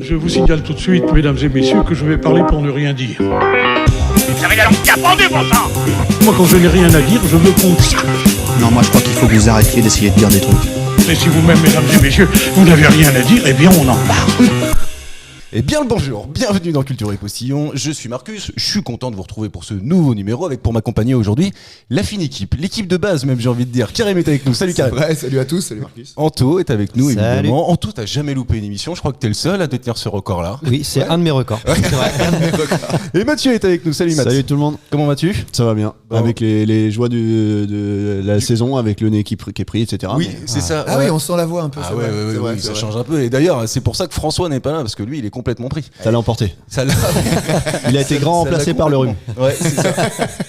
Je vous signale tout de suite, mesdames et messieurs, que je vais parler pour ne rien dire. Vous avez la langue qui a pendu, bon sang. Moi, quand je n'ai rien à dire, je veux qu'on sache. Non, moi je crois qu'il faut que vous arrêtiez d'essayer de dire des trucs. Et si vous-même, mesdames et messieurs, vous n'avez rien à dire, eh bien, on en parle. Et bien le bonjour, bienvenue dans Culture et Postillon, je suis Marcus, je suis content de vous retrouver pour ce nouveau numéro avec pour m'accompagner aujourd'hui la fine équipe, l'équipe de base même j'ai envie de dire. Karim est avec nous, salut Karim. Ouais, salut à tous, salut Marcus. Anto est avec nous Salut. évidemment. Anto, t'as jamais loupé une émission, je crois que t'es le seul à détenir ce record là. Oui, c'est un de mes records. C'est vrai. Et Mathieu est avec nous, salut Mathieu. Salut tout le monde, Comment vas-tu? ça va bien. Bon. Avec les joies de la saison, avec le nez qui est pris, etc. Oui, Mais- c'est ça. Ah ouais. oui, on sent la voix un peu. Ah c'est ouais, vrai, ouais, c'est vrai, oui, c'est ça vrai. change un peu. Et d'ailleurs, c'est pour ça que François n'est pas là, parce que lui, il est complètement pris. Ça l'a emporté. Ça l'a- Il a été grand ça remplacé l'a par le rhume. complètement. Ouais, c'est ça.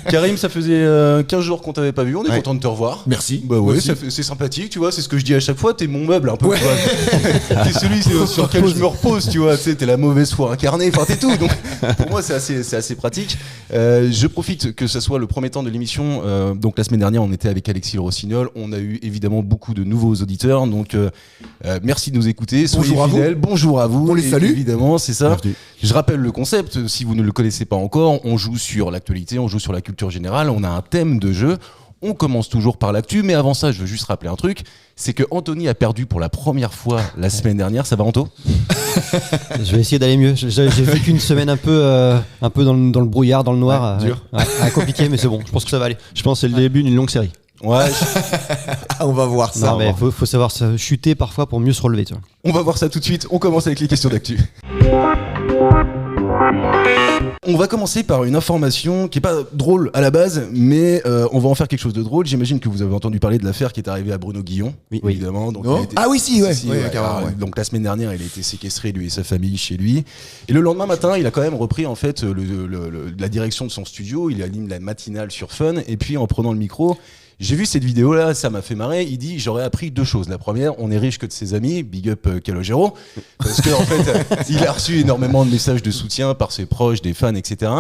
Karim, ça faisait 15 jours qu'on t'avait pas vu, on est Ouais. content de te revoir. Merci. Bah ouais, Merci. c'est sympathique, tu vois, c'est ce que je dis à chaque fois, t'es mon meuble un peu. Ouais. Tu vois. T'es celui sur lequel je me repose, tu vois, tu sais, t'es la mauvaise foi incarnée, enfin t'es tout. Donc pour moi c'est assez pratique. Je profite que ce soit le premier temps de l'émission. Donc la semaine dernière on était avec Alexis Le Rossignol, on a eu évidemment beaucoup de nouveaux auditeurs, donc merci de nous écouter, soyez Bonjour à vous. fidèles, bonjour à vous. On les Et salue. évidemment, c'est ça. Merci. Je rappelle le concept, si vous ne le connaissez pas encore, on joue sur l'actualité, on joue sur la culture générale, on a un thème de jeu. On commence toujours par l'actu, mais avant ça, je veux juste rappeler un truc, c'est que Anthony a perdu pour la première fois la semaine dernière. Ça va, Anto? Je vais essayer d'aller mieux. J'ai vécu une semaine un peu dans le brouillard, dans le noir. dur. Compliqué, mais c'est bon. Je pense que ça va aller. Je pense que c'est le début d'une longue série. Ouais, Ah, on va voir ça. Non, mais faut savoir se chuter parfois pour mieux se relever. Tu vois. on va voir ça tout de suite. On commence avec les questions d'actu. On va commencer par une information qui est pas drôle à la base, mais on va en faire quelque chose de drôle. J'imagine que vous avez entendu parler de l'affaire qui est arrivée à Bruno Guillon, Oui. évidemment. Donc, Non il a été- Ah oui, si, ouais. Si, Ouais, ouais. carrément, Alors, ouais. Donc la semaine dernière, il a été séquestré, lui et sa famille, chez lui. Et le lendemain matin, il a quand même repris en fait la direction de son studio. Il anime la matinale sur Fun. Et puis en prenant le micro, j'ai vu cette vidéo-là, ça m'a fait marrer. Il dit, j'aurais appris deux choses. La première, on est riche que de ses amis. Big up Calogero. Parce que en fait, il a reçu énormément de messages de soutien par ses proches, des fans, etc.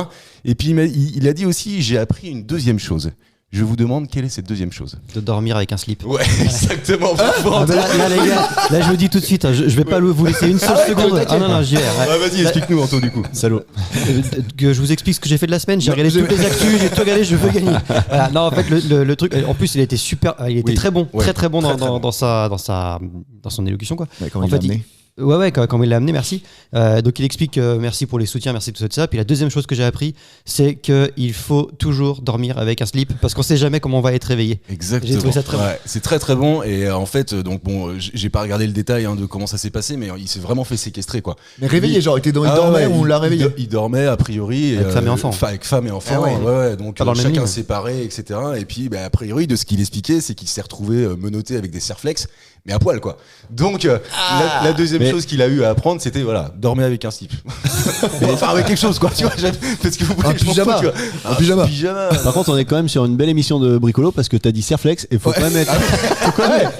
Et puis il a dit aussi, j'ai appris une deuxième chose. Je vous demande quelle est cette deuxième chose. De dormir avec un slip. Ouais, exactement. Ah, bah là, les gars, là, je le dis tout de suite. Hein, je vais pas vous laisser une seule seconde. Ah non, j'y vais. Ouais. Ah, vas-y, explique-nous, Anto, du coup. Salaud. Que je vous explique ce que j'ai fait de la semaine. J'ai regardé toutes les actus, j'ai tout regardé, je veux gagner. Voilà. Non, en fait, le truc. En plus, il a été super. Il était Oui. très bon, Ouais. très bon Très, très bon. dans son élocution, quoi. Ouais, quand En il l'a fait, amené. Ouais, quand il l'a amené, merci. Donc il explique merci pour les soutiens, merci pour tout ça. Puis la deuxième chose que j'ai appris, c'est qu'il faut toujours dormir avec un slip parce qu'on sait jamais comment on va être réveillé. Exactement. J'ai trouvé ça très bon. Ouais, c'est très très bon et en fait donc bon j'ai pas regardé le détail de comment ça s'est passé mais il s'est vraiment fait séquestrer quoi. Mais réveillé, genre, il était dans Ah il dormait ouais, ou on l'a réveillé. Il dormait a priori Avec femme et enfant. avec femme et enfant. Ah ouais. ouais, donc Pas dans le même chacun lit, séparé etc. Et puis a priori de ce qu'il expliquait c'est qu'il s'est retrouvé menotté avec des serflex mais à poil quoi. Donc la deuxième Mais- chose qu'il a eu à apprendre c'était voilà dormez avec un slip. Enfin avec quelque chose quoi tu vois parce que vous Un je m'en fous, pyjama. tu vois. Un pyjama. pyjama. Par contre, on est quand même sur une belle émission de bricolo parce que t'as dit Serflex et faut quand même être.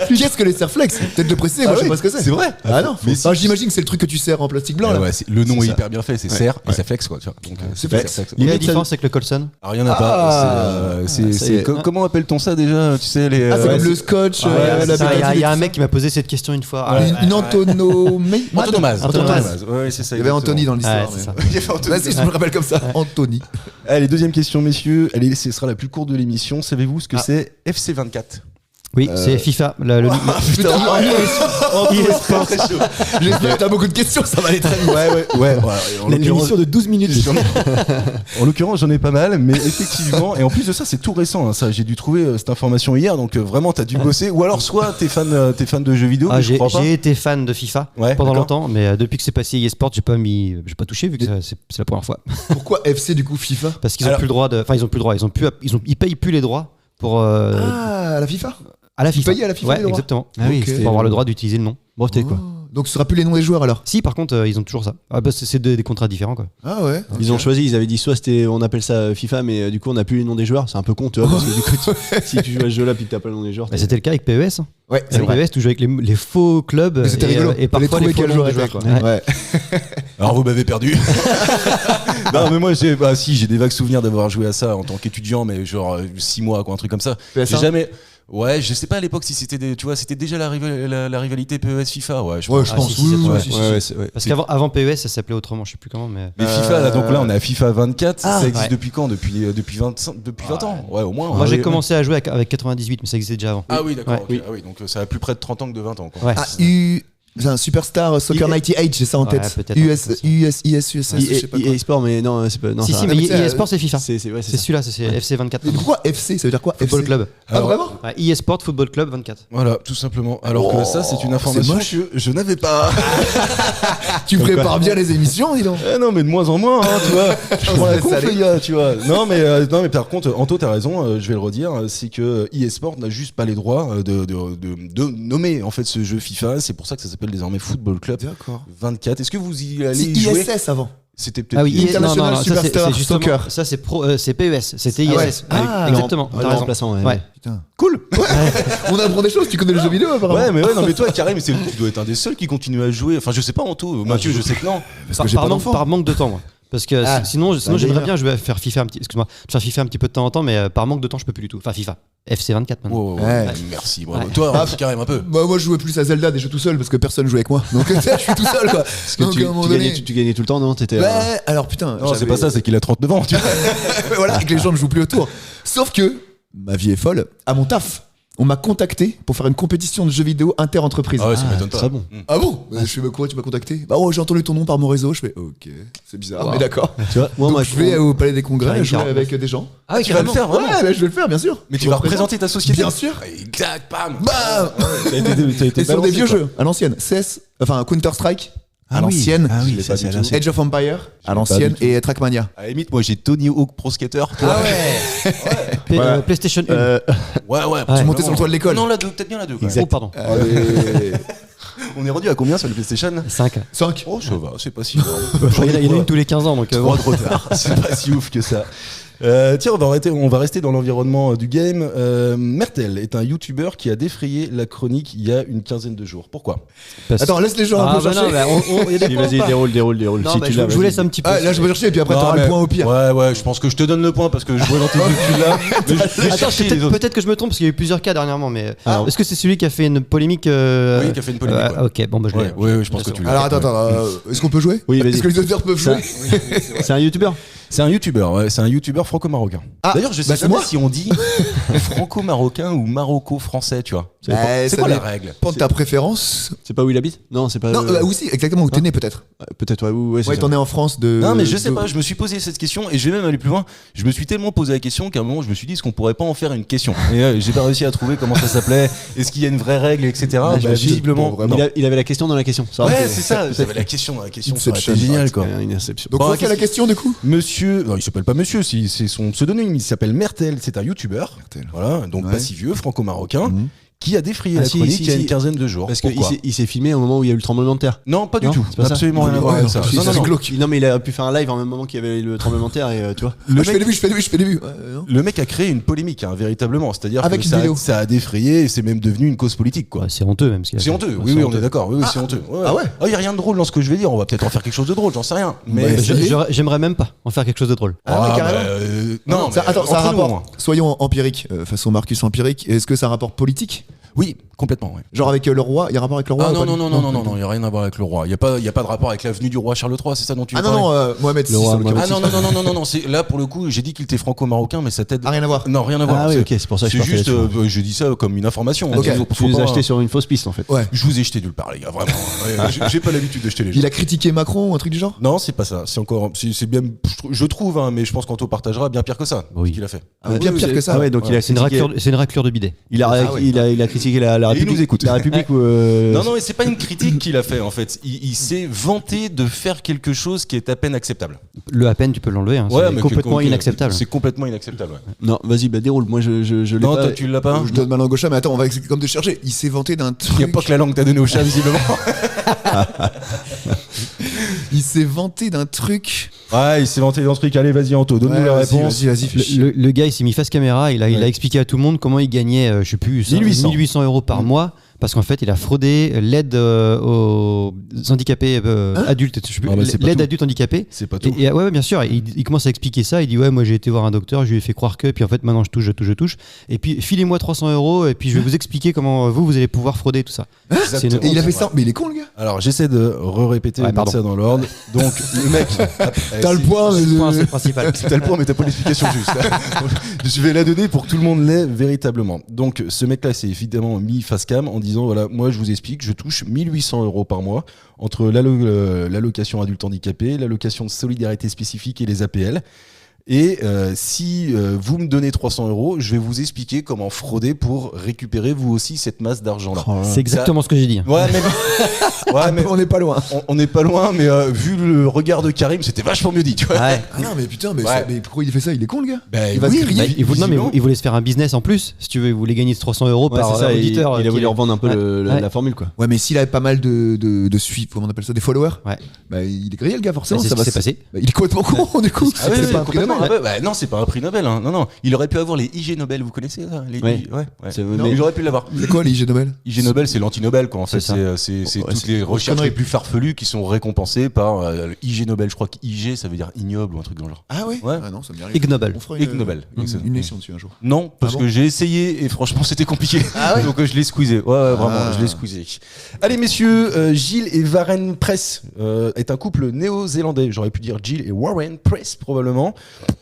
Qu'est-ce que les Serflex? Peut-être le préciser, moi je sais pas ce que c'est. C'est vrai. Ah non, Mais enfin, j'imagine que c'est le truc que tu serres en plastique blanc là. Ouais, le nom est ça. hyper bien fait, c'est serre et ça flex quoi, tu vois. Donc c'est flex. flex. Quelle est la Limite, ça- différence avec le Colson? Alors il y en a Ah. pas. ça y est. Comment appelle-t-on ça déjà? Tu sais les. Ah, c'est ouais, comme le scotch, Il la y a un bécatine, mec qui m'a posé cette question une fois. une antonomie. Antonomase. Antonomase. Ouais, c'est ça. Il y avait Anthony dans l'histoire. Ouais, c'est ça. Il y avait Anthony. Vas-y, je me rappelle comme ça. Anthony. Allez, deuxième question, messieurs. Allez, ce sera la plus courte de l'émission. Savez-vous ce que Ah. c'est FC24? Oui, c'est FIFA. Putain, j'espère que t'as beaucoup de questions, ça va aller très vite. Ouais. En l'occurrence- de 12 minutes. En l'occurrence, j'en ai pas mal, mais effectivement, et en plus de ça, c'est tout récent. Hein, ça, j'ai dû trouver cette information hier, donc vraiment, t'as dû bosser. Ou alors, soit t'es fan de jeux vidéo, mais je crois pas. J'ai été fan de FIFA Ouais, pendant d'accord. longtemps, mais depuis que c'est passé eSport, j'ai pas touché vu que c'est la première fois. Pourquoi FC du coup FIFA? Parce qu'ils ont Alors- plus le droit de. Enfin, ils ont plus le droit. Ils payent plus les droits pour. Ah, la FIFA. À la FIFA. payent à la FIFA Ouais, les droits. exactement. Ah oui, Pour avoir le droit d'utiliser le nom. Breveté quoi. Donc ce sera plus les noms des joueurs alors. Si, par contre, ils ont toujours ça. Ah, bah, c'est des contrats différents, quoi. Ah ouais. Ils ont choisi, ils avaient dit soit c'était, on appelle ça FIFA, mais du coup on n'a plus les noms des joueurs. C'est un peu con, tu vois, parce que du coup, si tu joues à ce jeu-là puis que t'as pas le nom des joueurs. Bah, c'était le cas avec PES. Hein. Ouais, c'est Avec vrai. PES, tu jouais avec les faux clubs Mais c'était rigolo. et parfois Fallait les faux trouver quel noms joueur de était, joueurs. quoi. Ouais. Ouais. Alors vous m'avez perdu. Non mais moi j'ai des vagues souvenirs d'avoir joué à ça en tant qu'étudiant mais genre 6 mois quoi un truc comme ça. PS1. J'ai jamais Ouais, je sais pas à l'époque si c'était tu vois, c'était déjà la rivalité PES FIFA, ouais. Ouais, je pense. si, Oui, c'est oui, vrai. si, si, Ouais, si. ouais, c'est- Parce qu'avant PES, ça s'appelait autrement, je sais plus comment, mais. Mais FIFA, là, donc là, on est à FIFA 24. Ah, ça existe ouais. depuis quand depuis 20 ans. Ouais, au moins. Moi, j'ai Ouais. commencé à jouer avec 98, mais ça existait déjà avant. Ah oui, d'accord. Ouais. Ok. Ah oui, donc ça a plus près de 30 ans que de 20 ans. Quoi. Ouais. Ah, c'est un Superstar Soccer 98, j'ai ça en Ouais, tête. peut-être US, un peu US, IS, je sais pas quoi. EA Sport, mais non, c'est pas. Non, Si, ça- si, mais mais c'est, eSport, c'est FIFA. c'est ouais, C'est celui-là, c'est FC 24. Mais pourquoi FC? Ça veut dire quoi? Football FC? Club. Ah, Alors, vraiment? Ouais, eSport Football Club 24. Voilà, tout simplement. Alors que ça, c'est une c'est information moche. que je n'avais pas. Tu prépares bien les émissions, dis donc. Non, mais de moins en moins, hein, tu vois. Je prends la laisse conf, aller. les gars, tu vois. Non, mais par contre, Anto, t'as raison, je vais le redire, c'est que eSport n'a juste pas les droits de nommer en fait ce jeu FIFA. C'est pour ça que ça s'appelle désormais Football Club D'accord. 24. Est-ce que vous y allez C'est y jouer? ISS avant. C'était peut-être. Ah oui, International ça, c'est Superstar justement- Soccer. Ça, c'est PES. C'était Ah ouais. ISS. Ah, Exactement. Ouais, T'as le raison. remplaçant, ouais. Ouais. Putain. Cool. On apprend des choses, tu connais le jeu vidéo apparemment. Ouais, mais ouais, non, mais toi, Karim, tu dois être un des seuls qui continue à jouer. Enfin, je sais pas, Anto. Mathieu, je sais que non. Parce que j'ai pas d'enfant. Par manque de temps, moi. Parce que Ah, sinon j'aimerais délire. bien jouer à faire FIFA un petit, excuse-moi, faire FIFA un petit peu de temps en temps, mais par manque de temps, je peux plus du tout. Enfin, FIFA, FC 24 maintenant. Wow, Ouais. Merci, bravo. Ouais. Toi, Karim, un peu. Bah, moi je jouais plus à Zelda déjà tout seul parce que personne jouait avec moi. Donc je suis tout seul quoi. Parce que Donc tu, à un moment tu donné. gagnais, tu gagnais tout le temps, non? T'étais. Ouais, alors putain. Non, c'est j'avais- pas ça, c'est qu'il a 39 ans, tu vois. Voilà, et que les gens ne jouent plus autour. Sauf que ma vie est folle. À mon taf, on m'a contacté pour faire une compétition de jeux vidéo inter-entreprise. Ah ouais, ça m'étonne pas. très bon. Ah bon? Je fais bah, quoi, tu m'as contacté? Bah oh, j'ai entendu ton nom par mon réseau. Je fais ok, c'est bizarre, mais d'accord. Tu vois, moi, Donc moi, je vais au Palais des Congrès Carré jouer 49. avec des gens. Ah oui, Tu vas le faire, vraiment. Ouais, bah, je vais le faire, bien sûr. Mais tu Je vas représente. représenter ta société. Bien sûr. Exact, bam. Bam. T'as été Et sur des balancé, vieux quoi. jeux, à l'ancienne. CS, enfin Counter-Strike, à Ah oui. l'ancienne. Ah oui, Je l'ai ça, pas c'est à du tout. l'ancienne. Age of Empire, à pas l'ancienne, du tout. et Trackmania. À la limite, moi j'ai Tony Hawk Pro Skater. Ah ouais. Voilà. PlayStation 1. Ouais, ouais. Tu montais sur le toit de l'école. Non, la 2, peut-être bien la 2. Oh, pardon. Allez. On est rendu à combien sur le PlayStation 5. 5. Oh, ça va, c'est pas si grave. Il y en a une tous les 15 ans, donc. 3 de retard, c'est pas si ouf que ça. Tiens, on va rester dans l'environnement du game. Mertel est un YouTuber qui a défrayé la chronique il y a une quinzaine de jours. Pourquoi? Attends, laisse les gens un Ah peu bah chercher. non, bah, il y a des points ou Vas-y, pas déroule. Non, Si bah, tu je l'as, vous vas-y. laisse un petit peu. Ah, là, je vais chercher, et puis après, Non, t'auras mais- le point au pire. Ouais, je pense que je te donne le point parce que je vois dans tes yeux là. Mais je vais Attends, chercher les autres. peut-être que je me trompe parce qu'il y a eu plusieurs cas dernièrement, mais Alors. est-ce que c'est celui qui a fait une polémique Oui, qui a fait une polémique, ouais. Ok, bon bah je l'ai. Ouais, je pense que tu l'as. Alors, attends, est-ce qu'on peut jouer? Oui, vas-y. Est-ce que les auditeurs peuvent jouer? C'est un youtubeur. C'est un youtubeur, ouais, c'est un youtubeur franco-marocain. Ah, D'ailleurs, je sais bah, c'est jamais moi. si on dit franco-marocain ou maroco-français, tu vois. Ouais, C'est ça quoi la dépend règle? de ta préférence. C'est pas où il habite? Non, c'est pas. Non, oui, si, exactement, où t'es né peut-être. Peut-être, ouais, c'est Ouais, ça. t'en es en France de. Non, mais je sais de- pas, je me suis posé cette question et je vais même aller plus loin. Je me suis tellement posé la question qu'à un moment, je me suis dit, est-ce qu'on pourrait pas en faire une question? Et j'ai pas réussi à trouver comment ça s'appelait, est-ce qu'il y a une vraie règle, etc. je me suis dit, Visiblement, bon, vraiment. non. Il avait la question dans la question. Ça Ouais, aurait été- c'est ça, j'avais la question dans la question, ça aurait été Inception. génial quoi. Une inception. Donc, Bon, on fait la qu'est-ce question du coup. Monsieur, non, il s'appelle pas Monsieur, c'est son pseudonyme, il s'appelle Mertel, c'est un youtubeur, Mertel. voilà, donc Ouais. pas si vieux, franco-marocain, Mhm. qui a défrayé Ah, la si, chronique si, il y a si. une quinzaine de jours. Parce qu'il Pourquoi s'est filmé au moment où il y a eu le tremblement de terre. Non, pas du Non, tout, c'est pas ça. absolument rien à voir Ouais, avec ça. non, Non, non, c'est non. glauque. Non, mais il a pu faire un live en même moment qu'il y avait le tremblement de terre et tu vois. Je fais des vues. Ouais, non. Le mec a créé une polémique, hein, véritablement. C'est-à-dire Avec que une ça, vidéo. ça a défrayé et c'est même devenu une cause politique, quoi. Ouais, c'est honteux même. ce qu'il a C'est fait. honteux, Ouais, oui, c'est oui, on honteux. est d'accord, oui, c'est honteux. Ah ouais. Il y a rien de drôle dans ce que je vais dire, on va peut-être en faire quelque chose de drôle, j'en sais rien. Mais Ouais, J'aimerais même pas en faire quelque chose de drôle. Ah ouais, carrément. non, Ça, mais attends, ça a entre nous, au rapport. moins. Soyons empiriques, façon Marcus empirique. Est-ce que ça a un rapport politique? Oui, complètement, ouais. Genre avec le roi, il y a rapport avec le roi Ah ou non, pas non, du- non, non, non, non, non, il n'y a rien à voir avec le roi. Il n'y a pas de rapport avec l'avenue du roi Charles III, c'est ça dont tu veux Ah non, parler non, Mohamed VI. roi sur le Mohamed cas. Ah non, non, non, non, non, non, non, c'est là pour le coup, j'ai dit qu'il était franco-marocain, mais sa tête. Ah, rien à voir. Non, rien à voir. Ah oui, ok, c'est pour ça que je C'est partais juste, là-dessus. je dis ça comme une information. Ok. Tu nous as acheté sur une fausse piste en fait. Ouais. Je vous ai jeté nulle part, les gars, vraiment. Ouais, j'ai pas l'habitude de jeter les gens. Il a critiqué Macron ou un truc du genre? Non, c'est pas ça. C'est encore, c'est bien, je trouve, hein, mais je pense qu'Anto partagera bien pire que ça. Oui. Ce qu'il a fait. Ah, bien pire que ça. Ah ouais, donc il a C'est une critiqué. raclure de bidet. Il a, Ah ouais. il a critiqué la Et il République. nous écoute. La République ou. Non, non, mais c'est pas une critique qu'il a fait en fait. Il s'est vanté de faire quelque chose qui est à peine acceptable. Le à peine, tu peux l'enlever. Hein. C'est mais complètement inacceptable. C'est complètement inacceptable. Ouais. Non, vas-y, bah déroule. Moi, je l'ai Non, pas. toi, tu l'as pas. Je donne ma langue au chat, mais attends, on va essayer comme de chercher. Il s'est vanté d'un Il n'y a truc. pas que la langue que t'as donnée au chat visiblement. Il s'est vanté d'un truc. Ouais, il s'est vanté dans ce truc. Allez, vas-y, Anto, donne-nous Ouais, la vas-y, réponse. vas-y, fais chier. Le gars, il s'est mis face caméra, il a expliqué à tout le monde comment il gagnait, je sais plus, 1800 € par mois parce qu'en fait, il a fraudé l'aide aux handicapés adultes. Je sais plus, Ah bah, c'est pas l'aide tout. adulte handicapé. C'est pas tout. Ouais, bien sûr. Il commence à expliquer ça. Il dit ouais, moi j'ai été voir un docteur, je lui ai fait croire que, puis en fait maintenant je touche. Et puis filez-moi 300 € et puis je vais vous expliquer comment vous allez pouvoir frauder tout ça. C'est une Et il a fait honte. ça, mais il est con le gars. Alors j'essaie de répéter Ouais, mettre pardon. ça dans l'ordre. Donc le mec, T'as le point, mais Point, c'est le principal. T'as le point, mais t'as pas l'explication juste. Je vais la donner pour que tout le monde l'ait véritablement. Donc, ce mec-là s'est évidemment mis face cam en disant voilà, moi je vous explique, je touche 1800 € par mois entre l'allocation adulte handicapé, l'allocation de solidarité spécifique et les APL. Et si vous me donnez 300 €, je vais vous expliquer comment frauder pour récupérer vous aussi cette masse d'argent-là. C'est exactement ce que j'ai dit. Ouais, mais, ouais, mais On n'est pas loin. on n'est pas loin, mais vu le regard de Karim, c'était vachement mieux dit, tu vois. Ouais. Ah non, mais putain, mais, Ouais. mais pourquoi il fait ça? Il est con le gars. Ben Il va oui, se griller. bah, Il voulait, non, mais visiblement. il voulait se faire un business en plus, si tu veux. Il voulait gagner 300 € Ouais, par c'est ça, auditeur. il a voulu revendre un peu Ouais. la formule, quoi. Ouais, mais s'il avait pas mal de suivi, comment on appelle ça, des followers, Ouais. bah il est grillé le gars forcément. C'est ça ce va qui s'est se- passé. Bah, il est complètement con du coup. Ah oui, c'est oui, pas un prix complètement. Nobel. Ah bah, non, c'est pas un prix Nobel. Hein. Non, non. Il aurait pu avoir les IG Nobel, vous connaissez ça les Ouais. ouais. C'est- Non, mais- il aurait pu l'avoir. C'est quoi les IG Nobel? IG Nobel, c'est l'anti-Nobel, quoi. En fait, C'est ça. c'est Ouais, toutes c'est les une recherches connerie. les plus farfelues qui sont récompensées par le IG Nobel. Je crois que IG, ça veut dire ignoble ou un truc dans le genre. Ah ouais. Ouais. Ah non, ça me dit rien. Ig Nobel. On fera Ig Nobel. une émission dessus un jour. Non, parce Ah bon que j'ai essayé et franchement c'était compliqué. Donc je l'ai squeezé. Ouais, vraiment, Ah. je l'ai squeezé. Allez messieurs, Gilles et Warren Press est un couple néo-zélandais. J'aurais pu dire Gilles et Warren Press probablement.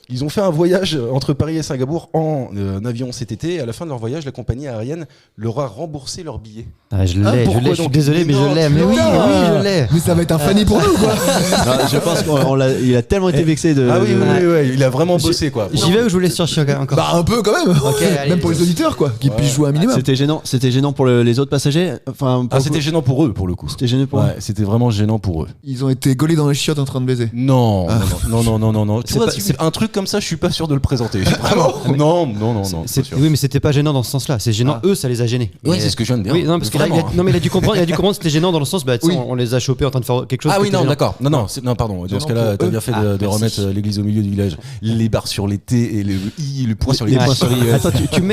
Ils ont fait un voyage entre Paris et Singapour en avion cet été. À la fin de leur voyage, la compagnie aérienne leur a remboursé leurs billets. Ah, je l'ai, Ah, je pourquoi l'ai. Je suis donc? désolé, mais Non, je l'ai. Mais oui, putain. oui, je l'ai. Mais ça va être un Fanny pour nous ou quoi? Non, je pense qu'il a tellement été vexé de. Ah oui, de- oui, oui, oui, il a vraiment bossé quoi. J'y vais ou je vous laisse chercher encore? Bah un peu quand même. allez. Même pour les auditeurs quoi, qui puissent jouer un minimum. C'était gênant pour les autres passagers. Enfin, Ah, c'était gênant pour eux pour le coup. C'était gênant pour eux. Ouais, c'était vraiment gênant pour eux. Ils ont été gaulés dans les chiottes en train de baiser. Non, non. Tu C'est vois, pas- si c'est- un truc comme ça, je suis pas sûr de le présenter. Vraiment. Non, C'est- pas sûr. Oui, mais c'était pas gênant dans ce sens-là. C'est gênant, eux, ça les a gênés. Oui, Mais- c'est ce que je viens de dire. Oui, non, parce que là, Vraiment, hein. non, mais il a dû comprendre que c'était gênant dans le sens, bah, tu sais, Oui. on les a chopés en train de faire quelque chose. Ah qui oui, était non, gênant. d'accord. Non, pardon. Dans ce non, cas-là, pour t'as eux. bien fait Ah, de merci. remettre l'église au milieu du village. Les barres sur les T et le I, le point sur les Les H. points sur les- Attends,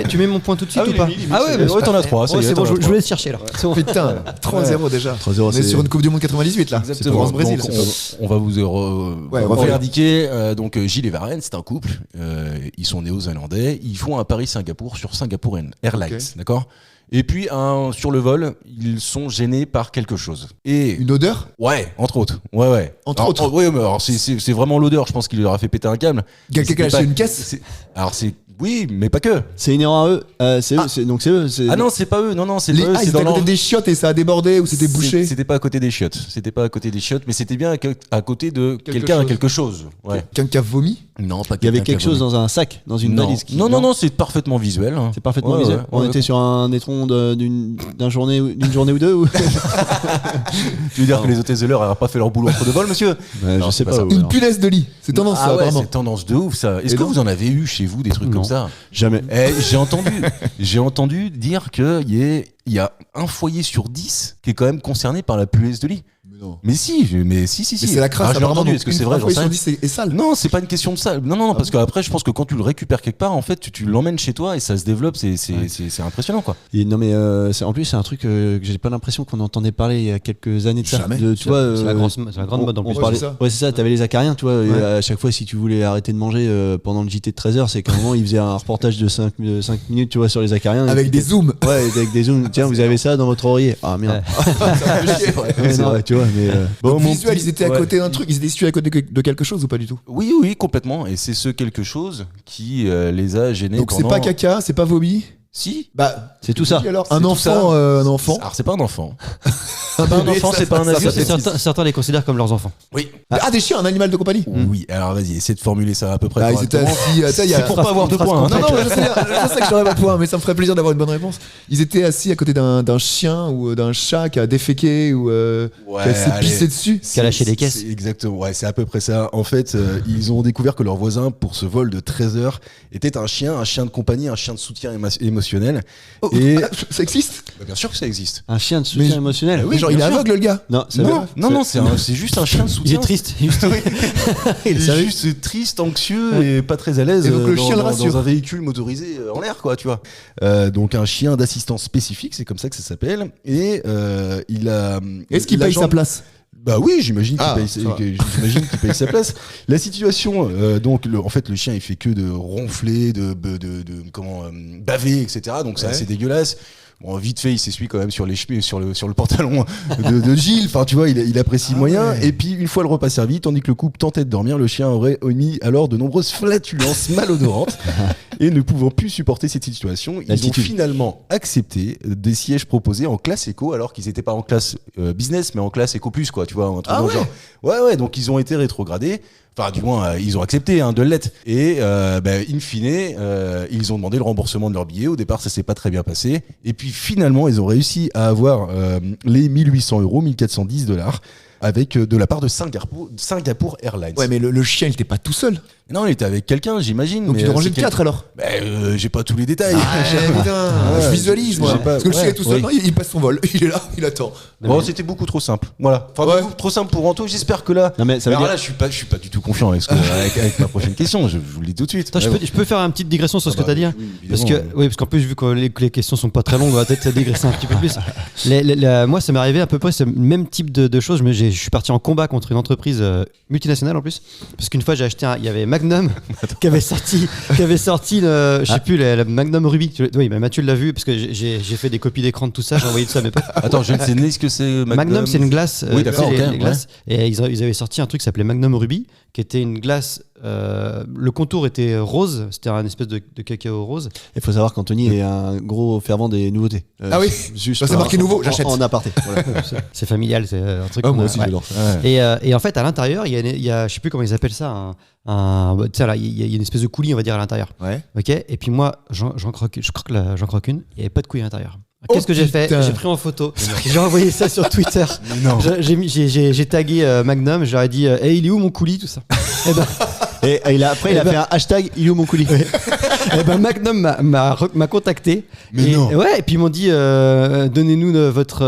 tu mets mon point tout de suite Ah oui, ou pas? les mille, Ah ouais, bah, ouais, t'en as trois. ça y est, c'est bon, t'en as je trois. vous laisse chercher là. C'est bon. Putain, 3-0 déjà. 3-0, On est c'est- sur une Coupe du Monde 98 là. C'est Exactement. France-Brésil. Donc, c'est pas- on va vous refaire. indiquer. Donc Gilles et Varenne, c'est un couple. Ils sont néo-zélandais. Ils font un Paris-Singapour sur Singapore Airlines, Ok. d'accord. Et puis sur le vol, ils sont gênés par quelque chose. Et Une odeur? ouais, entre autres. Ouais. Entre autres. Ouais, mais alors c'est vraiment l'odeur. Je pense qu'il leur a fait péter un câble. Quelqu'un qui a C'était acheté pas- une caisse? Alors oui, mais pas que. C'est une erreur à eux. C'est eux. Donc c'est eux. Ah non, c'est pas eux. Non, c'est Les- pas eux. Ah, ils C'est étaient à dans côté l'en- des chiottes et ça a débordé ou c'était bouché? C'était pas à côté des chiottes. C'était pas à côté des chiottes, mais c'était bien à côté de quelqu'un à chose. quelque chose. Ouais. Quelqu'un qui a vomi? Non, pas Il y avait quelqu'un quelque qui a chose vomi. dans un sac, dans une Non. valise. Non, c'est parfaitement visuel. hein. C'est parfaitement Ouais, visuel. ouais, On ouais. était sur un étron d'une journée ou deux. Ou... Tu veux dire que les hôtesses de l'heure n'auraient pas fait leur boulot entre deux vols, monsieur je Non, sais c'est pas pas. ça. ou Une alors. punaise de lit. C'est tendance ça Ah ouais, apparemment. c'est tendance de ouf ça. Est-ce Et que non. vous en avez eu chez vous des trucs Non. comme ça Jamais. J'ai entendu dire qu'il y a un foyer sur 10 qui est quand même concerné par la punaise de lit. Non. Mais si. Mais c'est la crasse Ah, je l'ai apparemment. entendu. donc Est-ce que une c'est vrai j'en fois sais sur rien. 10 est sale. Non, c'est pas une question de ça. Non, parce qu'après, je pense que quand tu le récupères quelque part, en fait, tu l'emmènes chez toi et ça se développe. C'est impressionnant, quoi. Et non mais en plus c'est un truc que j'ai pas l'impression qu'on entendait parler il y a quelques années de ça. Jamais. Tu vois, C'est la grande mode en on plus. parlait- c'est ça. ouais c'est ça, t'avais les acariens, tu vois, et à chaque fois si tu voulais arrêter de manger pendant le JT de 13h, c'est qu'à un moment ils faisaient un reportage de 5 minutes, tu vois, sur les acariens. Avec Et des puis- zooms. Ouais, avec des zooms. Tiens, vous avez ça dans votre oreiller. Ah merde. Ouais, c'est vrai, tu vois, mais Donc, mon visuel, petit- ils étaient à ouais. côté d'un truc, ils étaient situés à côté de quelque chose ou pas du tout? Oui, complètement. Et c'est ce quelque chose qui les a gênés. Donc c'est pendant- pas caca, c'est pas vomi? Si. Bah, c'est tout ça. oui, alors C'est un tout enfant, ça. un enfant. Alors c'est pas un enfant. Un pas un bébé, enfant, ça- c'est pas un ça- adulte. ça- Certains les considèrent comme leurs enfants. Oui. Ah, des chiens, un animal de compagnie? Oui. Alors vas-y, essaie de formuler ça à peu près. Ah, ils étaient correctement. assis. Il y a C'est pour pas avoir de points. hein. Non, je sais que j'aurais pas de points, mais ça me ferait plaisir d'avoir une bonne réponse. Ils étaient assis à côté d'un chien ou d'un chat qui a déféqué ou qui s'est allez. pissé dessus. Qui a lâché des caisses. C'est exactement, ouais, c'est à peu près ça. En fait, ils ont découvert que leur voisin, pour ce vol de 13 heures, était un chien de compagnie, un chien de soutien émotionnel émotionnel. Oh, Et ça existe? bah, bien sûr que ça existe. Un chien de soutien Mais- émotionnel. Oui, genre il est bien sûr. aveugle le gars. Non, ça Non, c'est juste un chien de Il soutien. est triste. Il est juste triste, anxieux et pas très à l'aise Et donc le chien le dans rassure. un véhicule motorisé en l'air, quoi, tu vois. Donc un chien d'assistance spécifique, c'est comme ça que ça s'appelle. Et il a. Est-ce qu'il paye l'agent- sa place? Bah oui, j'imagine qu'il Ah, paye, ça va. j'imagine qu'il paye sa place. La situation, donc en fait le chien il fait que de ronfler, de baver, etc. Donc c'est Ouais. assez dégueulasse. Bon, vite fait, il s'essuie quand même sur les chemises, sur le pantalon de Gilles. Enfin, tu vois, il apprécie le moyen. ouais. Et puis, une fois le repas servi, tandis que le couple tentait de dormir, le chien aurait émis alors de nombreuses flatulences malodorantes. Et ne pouvant plus supporter cette situation, ils ont L'altitude. finalement accepté des sièges proposés en classe éco, alors qu'ils n'étaient pas en classe business, mais en classe éco plus, quoi. Tu vois, un truc dans le genre. Ouais, donc ils ont été rétrogradés. Enfin, du moins, ils ont accepté de l'être. Et in fine, ils ont demandé le remboursement de leur billet. Au départ, ça s'est pas très bien passé. Et puis finalement, ils ont réussi à avoir les 1800 €, 1410 $, avec de la part de Singapore Airlines. Ouais, mais le chien il était pas tout seul. Non, il était avec quelqu'un, j'imagine. Donc mais tu dois ranger c'est le 4 alors. j'ai pas tous les détails. Putain, je visualise moi. j'ai pas- Parce que le chien ouais, est tout seul, oui. non, il passe son vol, il est là, il attend. Bon, c'était beaucoup trop simple. Voilà. Enfin, Ouais. beaucoup trop simple pour Anto. J'espère que là. Non, mais ça veut Alors dire- là, je suis pas du tout confiant avec ma prochaine question. Je vous le dis tout de suite. Attends, Mais bon. je peux faire une petite digression sur ce que tu as dit, hein oui, parce évidemment, que parce qu'en plus vu que les questions sont pas très longues, on va peut-être digresser un petit peu plus. Moi, ça m'est arrivé à peu près ce même type de choses, mais je suis parti en combat contre une entreprise multinationale en plus, parce qu'une fois j'ai acheté il y avait Magnum qui avait sorti le, je sais plus, la Magnum Ruby. Oui, mais Mathieu l'a vu parce que j'ai fait des copies d'écran de tout ça, j'ai envoyé tout ça à mes potes. Attends, je ne sais ni ce que c'est Magnum, c'est une glace. Oui, d'accord, tu sais, ok, les glaces. Et ils avaient sorti un truc qui s'appelait Magnum Ruby, qui était une glace. Le contour était rose, c'était un espèce de cacao rose. Il faut savoir qu'Anthony est un gros fervent des nouveautés. Ah oui. Juste Bah, c'est marqué nouveau, j'achète. En aparté. Voilà. C'est familial, c'est un truc. Ah, qu'on moi a- aussi ouais. j'adore ça. Et en fait, à l'intérieur, il y a, je sais plus comment ils appellent ça, tu sais, là, il y a une espèce de coulis, on va dire, à l'intérieur. Ouais. Ok. Et puis moi, j'en croque une. Il n'y avait pas de coulis à l'intérieur. Oh, Qu'est-ce que j'ai fait? putain. J'ai pris en photo, j'ai envoyé ça sur Twitter. Non. J'ai tagué Magnum, je leur ai dit, hey, il est où mon coulis, tout ça. Et ben, Et il a fait un hashtag il est où mon coulis. eh ben, Magnum m'a contacté. Mais et, non. Ouais, et puis ils m'ont dit donnez-nous votre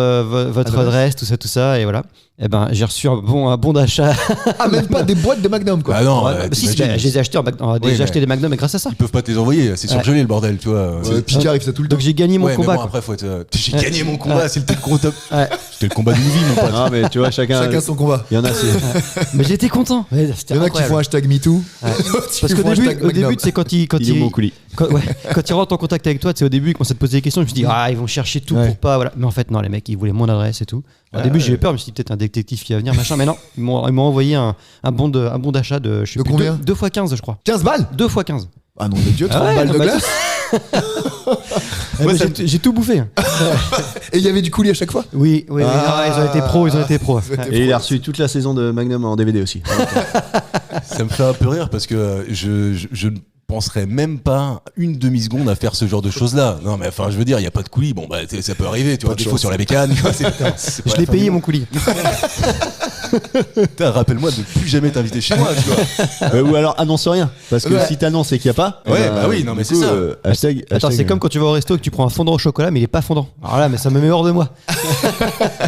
adresse, tout ça, et voilà. Et ben j'ai reçu un bon d'achat. Ah, même pas des boîtes de Magnum quoi. Bah non, Si, t'imagines. je les ai achetés Oui, j'ai acheté mais- des Magnum grâce à ça. Ils peuvent pas te les envoyer, c'est Ouais. surgelé le bordel, tu vois. Ouais, Picard il fait ça tout le temps. Donc j'ai gagné mon Ouais, mais combat. bon, quoi. après, faut être. J'ai Ouais. gagné mon combat, Ouais. c'était le gros top. Ouais. C'était le combat d'une vie, mon pote. Non, mais tu vois, Chacun son combat. Il y en a, c'est. Mais j'étais content. Ouais, c'était Il y en a qui incroyable. font hashtag MeToo. Ouais. D'autres qui Parce qu'au font début, hashtag Magnum. c'est quand Il est où mon coulis. quand il rentre en contact avec toi, c'est au début, ils commencent à te poser des questions. Je me suis dit, ils vont chercher tout Ouais. pour pas. Voilà. Mais en fait, non, les mecs, ils voulaient mon adresse et tout. Au début, j'ai eu peur, je me suis dit, peut-être un détective qui va venir, machin. Mais non, ils m'ont envoyé un bon d'achat de, je sais De plus, combien 2 x 15, je crois. 15 balles. 2 x 15. Ah non, de Dieu, 30 ouais, balles de bah, glace. J'ai tout bouffé. Et il y avait du coulis à chaque fois. Oui, oui, Ah. ils ont été pros, ils ont été pros. Et il a reçu toute la saison de Magnum en DVD aussi. Ça me fait un peu rire parce que je ne penserais même pas une demi-seconde à faire ce genre de choses-là. Non, mais enfin, je veux dire, il n'y a pas de coulis. Bon, bah, ça peut arriver, tu vois, de des fois chance. sur la bécane. Tu vois, c'est pas Je la l'ai fin payé du mon monde. coulis. Putain, rappelle-moi de plus jamais t'inviter chez moi, tu vois. Ou alors annonce rien. Parce que Ouais. si t'annonces et qu'il n'y a pas. Ouais, eh ben, bah oui, non, du mais coup, c'est ça. Hashtag. Attends, c'est comme quand tu vas au resto et que tu prends un fondant au chocolat, mais il est pas fondant. Alors là, mais ça me met hors de moi.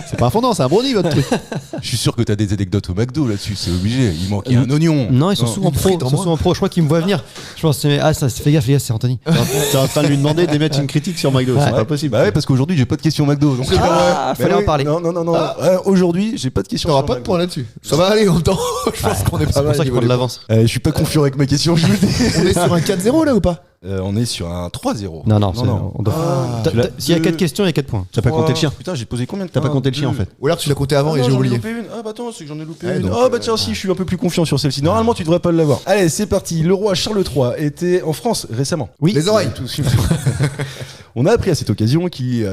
C'est pas un fondant, c'est un brownie votre truc. Je suis sûr que t'as des anecdotes au McDo là-dessus, c'est obligé. Il manquait un oignon. Non, ils sont souvent une pro. frite en Ils sont moins. souvent pro. Je crois qu'ils me voient venir. Je pense, ça, fais gaffe, les gars, c'est Anthony. T'es en train de lui demander d'émettre une critique sur McDo. C'est Ouais. pas possible. Bah ouais, parce qu'aujourd'hui j'ai pas de questions McDo. Donc... Ah, Mais fallait en oui, parler. Non. Aujourd'hui j'ai pas de questions. T'auras sur pas de McDo. point là-dessus. Ça va aller en même temps. Je pense qu'on est pas C'est mal. pour ça qu'il niveau prend de des l'avance. Je suis pas confiant avec ma question, je vous le dis. points. On est sur un 4-0 là ou pas? On est sur un 3-0. Non, on doit. S'il y a Deux- 4 questions, il y a 4 points. T'as pas compté le chien. Putain, j'ai posé combien de T'as pas Un, compté le chien en deux. fait. Ou alors tu l'as compté avant Ah et non, j'ai j'en ai oublié. loupé une. Ah bah attends, c'est que j'en ai loupé Ouais, une. donc, Ah bah tiens, si, je suis un peu plus confiant sur celle-ci. Normalement, tu devrais pas l'avoir. Allez, c'est parti. Le roi Charles III était en France récemment. Oui. Les oreilles. On a appris à cette occasion qu'il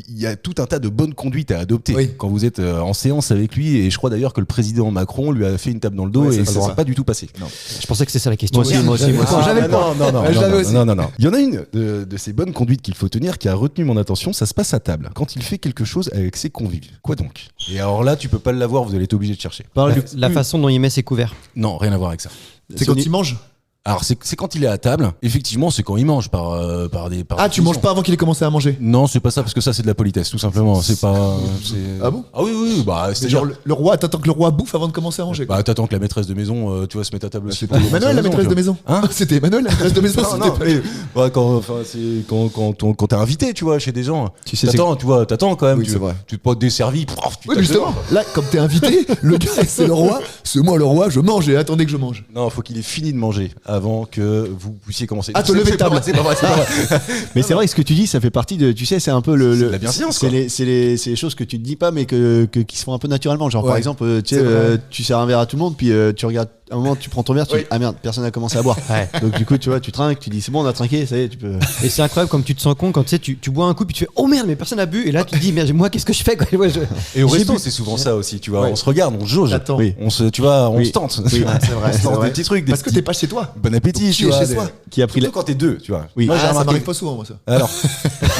y a tout un tas de bonnes conduites à adopter Oui. quand vous êtes en séance avec lui. Et je crois d'ailleurs que le président Macron lui a fait une tape dans le dos Ouais, ça, et pas le ça droit. s'est pas du tout passé. Je pensais que c'est ça la question. Moi aussi. J'avais le point. Non, Je l'avais aussi. non. Il y en a une de ces bonnes conduites qu'il faut tenir qui a retenu mon attention. Ça se passe à table quand il fait quelque chose avec ses convives. Quoi donc? Et alors là, tu peux pas l'avoir. Vous allez être obligé de chercher. Parle du. La façon dont il met ses couverts. Non, rien à voir avec ça. C'est quand il mange. Alors c'est quand il est à table. Effectivement, c'est quand il mange par des. Par Ah, tu manges pas avant qu'il ait commencé à manger? Non, c'est pas ça parce que ça c'est de la politesse, tout simplement. C'est pas. Ah bon? Ah oui, bah C'est genre le roi, t'attends que le roi bouffe avant de commencer à manger, quoi. Bah t'attends que la maîtresse de maison, tu vois, se mette à table aussi. Emmanuel, la maîtresse de maison. Hein? C'était Emmanuel, la maîtresse de maison. Non, c'était non, pas- mais ouais, quand t'es invité, tu vois, chez des gens, Tu sais, t'attends quand même. Oui, tu, c'est vrai. tu te pas desservi. Pouf, tu Oui, mais tapes justement, dedans. là, comme t'es invité, le gars, c'est le roi, c'est moi le roi, je mange et attendez que je mange. Non, faut qu'il ait fini de manger avant que vous puissiez commencer. Ah, te lever de table. C'est pas vrai, c'est pas vrai. Mais c'est vrai que ce que tu dis, ça fait partie de. Tu sais, c'est un peu C'est de la bienséance, quoi. c'est les choses que tu te dis pas, mais qui se font un peu naturellement. Genre, par Ouais. exemple, tu C'est vrai. sais, tu sers un verre à tout le monde, puis tu regardes. À un moment, tu prends ton verre, tu Oui. dis ah merde, personne n'a commencé à boire. Ouais. Donc du coup, tu vois, tu trinques, tu dis c'est bon, on a trinqué, ça y est, tu peux. Et c'est incroyable comme tu te sens con quand tu sais, tu bois un coup puis tu fais oh merde, mais personne n'a bu. Et là, tu te dis merde, moi, qu'est-ce que je fais quoi? Ouais, Et au j'ai resto, bu. c'est souvent ça aussi, tu vois. Ouais. On se regarde, on se jauge. Attends. Oui. On se Oui. tente. Oui. Ah, c'est vrai, On se c'est tente vrai. des petits trucs, des Parce que petits- t'es pas chez toi. Bon appétit, Tu tu es vois. chez des- soi. Qui a pris la. Surtout quand t'es deux, tu vois. Oui. Moi, j'ai Ah, ça remarqué. m'arrive pas souvent, moi, ça. Alors,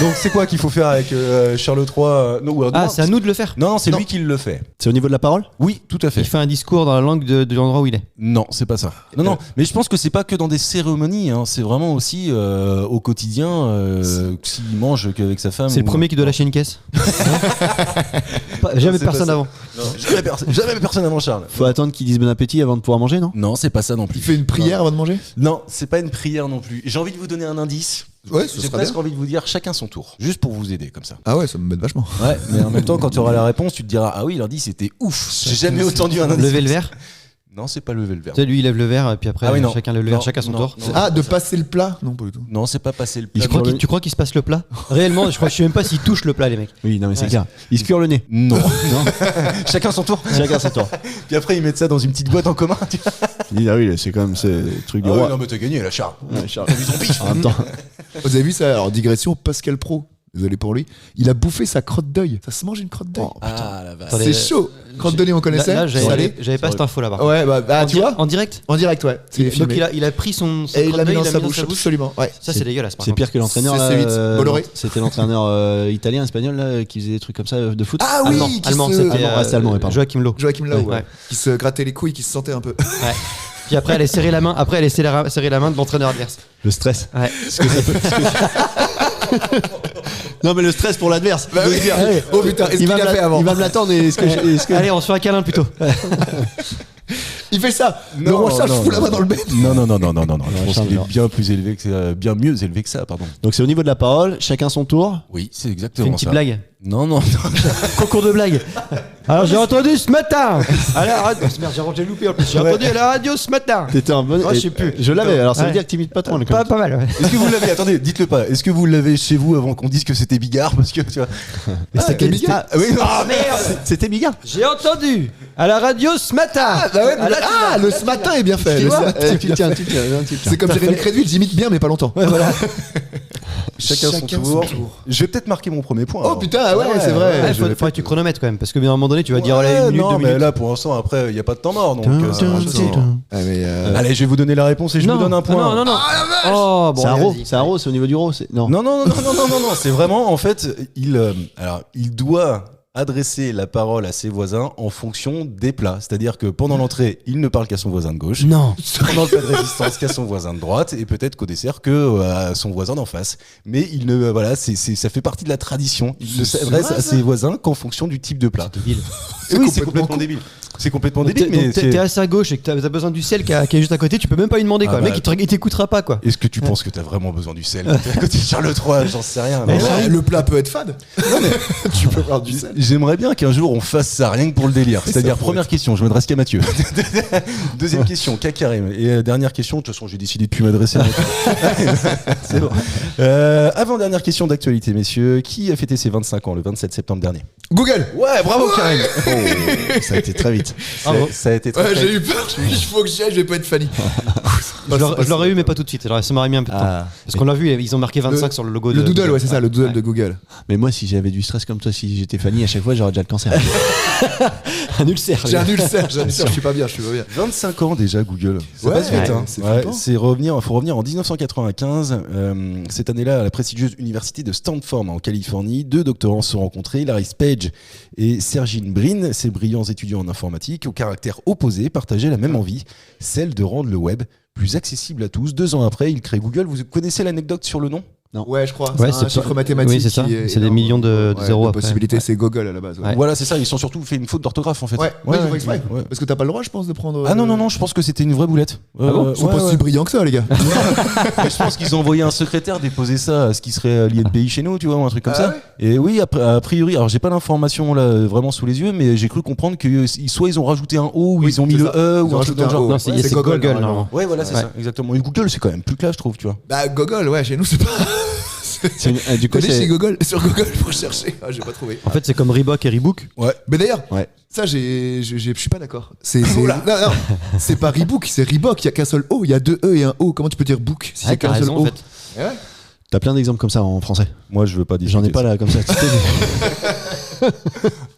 donc c'est quoi qu'il faut faire avec Charles III non, ou Ah, c'est à nous de le faire. Non, c'est Non. lui qui le fait. C'est au niveau de la parole. Oui, tout à fait. Il fait un discours dans la langue de l'endroit où il est. Non, c'est pas ça. Non, mais je pense que c'est pas que dans des cérémonies, hein, c'est vraiment aussi au quotidien, s'il mange qu'avec sa femme. C'est le ou- premier qui doit lâcher une caisse. Jamais c'est pas personne ça. avant. Non, jamais personne avant Charles. Faut attendre qu'ils disent bon appétit avant de pouvoir manger, non? Non, c'est pas ça non Il plus. fait une prière avant de manger? Non, c'est pas une prière non plus. J'ai envie de vous donner un indice. Ouais, ce J'ai sera presque bien. envie de vous dire chacun son tour, juste pour vous aider comme ça. Ah ouais, ça me met vachement. Ouais, mais en même temps, quand tu auras la réponse, tu te diras ah oui, l'indice c'était ouf. J'ai jamais entendu un indice. Lever le verre. Non, c'est pas lever le verre. Tu sais, lui, il lève le verre et puis après, Ah oui, non. chacun lève le verre, Non, chacun son non, tour. non. Ah, de passer le plat? Non, pas du tout. Non, c'est pas passer le Tu plat. crois qu'il se passe le plat? Réellement, je sais même pas s'ils touchent le plat, les mecs. Oui, non, mais c'est clair. Ils se curent le nez. Non. Chacun son tour. Chacun son tour. Puis après, ils mettent ça dans une petite boîte en commun. Tu vois. Ils disent ah oui, c'est quand même c'est le truc du Ah ouais, roi. non, mais t'as gagné, la Charles. Ouais, Charles. Ils ont pif. En même temps. Vous avez vu ça? Alors, digression, Pascal Pro. Désolé pour lui. Il a bouffé sa crotte d'œil. Ça se mange une crotte d'œil. Ah la vache. Attendez, C'est chaud. Crotte de nez, on connaissait? Là, Salé. j'avais pas cette info là-bas. Ouais, bah, tu vois? En direct. En direct, ouais. C'est Donc filmé. il a pris son Et il l'a mis crotte-d'œil, dans sa bouche, absolument. Ouais. Ça, c'est dégueulasse. par C'est contre. pire que l'entraîneur C'est là. C8, Bolloré. C'était l'entraîneur italien, espagnol là, qui faisait des trucs comme ça de foot. Ah oui, Allemand, qui allemand, se- c'était Allemand, c'est allemand, ouais, pardon. Joachim Low. Joachim Lowe, Ouais. ouais. Qui se grattait les couilles, qui se sentait un peu. Ouais. Puis après, elle a serré la main. Après, elle a serré la main de l'entraîneur adverse. Le stress. Ouais. Non mais le stress pour l'adverse. Bah oui. Oh putain, est-ce qu'il a fait avant? Il va me l'attendre et est-ce que Allez, on se fait un câlin plutôt. Il fait ça. Le Non, roi Charles non, fout la non. main dans le bec. Non. Je pense Charles, qu'il est non. bien plus élevé que ça, bien mieux élevé que ça, pardon. Donc c'est au niveau de la parole, chacun son tour. Oui, c'est Fais exactement une petite ça. blague. Non. Concours de blagues. Alors, j'ai entendu ce matin. À la radio. Merde, j'ai loupé en plus. J'ai entendu à la radio ce matin. T'étais un bon. Oh, je sais plus. Je l'avais. Alors ça veut Ouais. dire que t'imites pas trop. Pas mal, ouais. Est-ce que vous l'avez Attendez, dites-le pas. Est-ce que vous l'avez chez vous avant qu'on dise que c'était Bigard parce que tu vois. C'était Bigard. Oui, non. Ah merde. C'était Bigard. J'ai entendu à la radio ce matin. Bah ouais, Ah, là, tu le ce matin est bien fait. Tu le vois ce matin est Tu bien tiens, fait. tu tiens. C'est comme Jérémy Crédville, j'imite bien, mais pas longtemps. Chacun son tour. Je vais peut-être marquer mon premier point. Oh alors. putain, ah ouais, c'est vrai. Ouais, je vais faudrait que tu chronomètres quand même. Parce que bien à un moment donné, tu vas dire, Ouais, allez, une minute, non, 2 mais minutes. là pour l'instant, après, il n'y a pas de temps mort. Donc, ça va, ça va. Ah, mais Allez, je vais vous donner la réponse et je vous donne un point. Non. Oh, bon, C'est un allez, ro. vas-y. C'est un ro. C'est au niveau du ro. Non. Non, c'est vraiment en fait, il doit adresser la parole à ses voisins en fonction des plats. C'est-à-dire que pendant l'entrée, il ne parle qu'à son voisin de gauche. Non. Pendant le plat de résistance qu'à son voisin de droite et peut-être qu'au dessert que à son voisin d'en face. Mais il ne ça fait partie de la tradition. Il ne s'adresse à ses voisins qu'en fonction du type de plat. Débile. Oui, c'est complètement débile. C'est complètement débile, mais T'es assez à gauche et que t'as besoin du sel qui est juste à côté, tu peux même pas lui demander quoi. Ah Le mec bah, il t'écoutera pas quoi. est-ce que tu penses que t'as vraiment besoin du sel quand t'es à côté de Charles III? J'en sais rien. Ouais, Non. le plat peut être fade. Tu peux avoir du sel. J'aimerais bien qu'un jour on fasse ça rien que pour le délire. C'est-à-dire, première question, je m'adresse qu'à Mathieu. Deuxième question, qu'à Karim. Et dernière question, de toute façon, j'ai décidé de plus m'adresser à Mathieu. C'est bon. Avant-dernière question d'actualité, messieurs. Qui a fêté ses 25 ans le 27 septembre dernier? Google. Ouais, bravo Karim. Ça a été très vite. Ça a été très Ouais, très j'ai eu peur. Il faut que j'y aille, je vais pas être Fanny. Je l'aurais eu mais pas tout de suite. Alors ça m'aurait mis un peu de temps. Ah. Parce qu'on l'a vu, ils ont marqué 25 sur le logo de. Le doodle, ouais, c'est ça, le doodle Ouais. de Google. Mais moi, si j'avais du stress comme toi, si j'étais Fanny, à chaque fois, j'aurais déjà le cancer. Un ulcère. J'ai un ulcère, je suis pas bien, je suis pas bien. 25 ans déjà Google. Ça Ouais, passe vite. ouais, Hein. c'est Ouais, flippant. faut revenir en 1995. Cette année-là, à la prestigieuse université de Stanford en Californie, deux doctorants se sont rencontrés, Larry Page et Sergey Brin. Ces brillants étudiants en informatique, au caractère opposé, partageaient la même envie, celle de rendre le web plus accessible à tous. 2 ans après, il crée Google. Vous connaissez l'anecdote sur le nom ? Ouais, je crois. Ouais, c'est un c'est chiffre pas- mathématique. oui, c'est ça. qui est C'est des énorme. millions de zéros après. Possibilités, Ouais. c'est Google à la base. Ouais. Voilà, c'est ça. Ils ont surtout fait une faute d'orthographe en fait. Ouais, ils ont fait exprès. ouais. Parce que t'as pas le droit, je pense, de prendre. Ah non, je pense que c'était une vraie boulette. Ils sont pas si brillants que ça, les gars. Mais je pense qu'ils ont envoyé un secrétaire déposer ça à ce qui serait l'INPI chez nous, tu vois, ou un truc comme Ah ça. ouais Et oui, a priori, alors j'ai pas l'information là vraiment sous les yeux, mais j'ai cru comprendre que soit ils ont rajouté un O ou Oui, ils ont mis c'est le ça. E Ils ou ont un truc rajouté dans le un genre. O. Non, c'est Ouais, c'est Google, Google, normalement. Ouais, voilà, c'est Ouais. ça, exactement. Et Google, c'est quand même plus classe, je trouve, tu vois. Bah, Google, ouais, chez nous, c'est pas. Du coup, Allez c'est- chez Google, sur Google pour chercher. Ah, j'ai pas trouvé. En fait, c'est comme Reebok et Reebok. Mais d'ailleurs, Ouais. ça, je suis pas d'accord. Non, c'est pas Reebok, c'est Reebok. Il y a qu'un seul O, il y a 2 E et un O. Comment tu peux dire book si Ah, c'est t'as qu'un seul raison, O en fait. Ouais. T'as plein d'exemples comme ça en français. Moi, je veux pas dire. J'en ai pas là comme ça. Tu sais,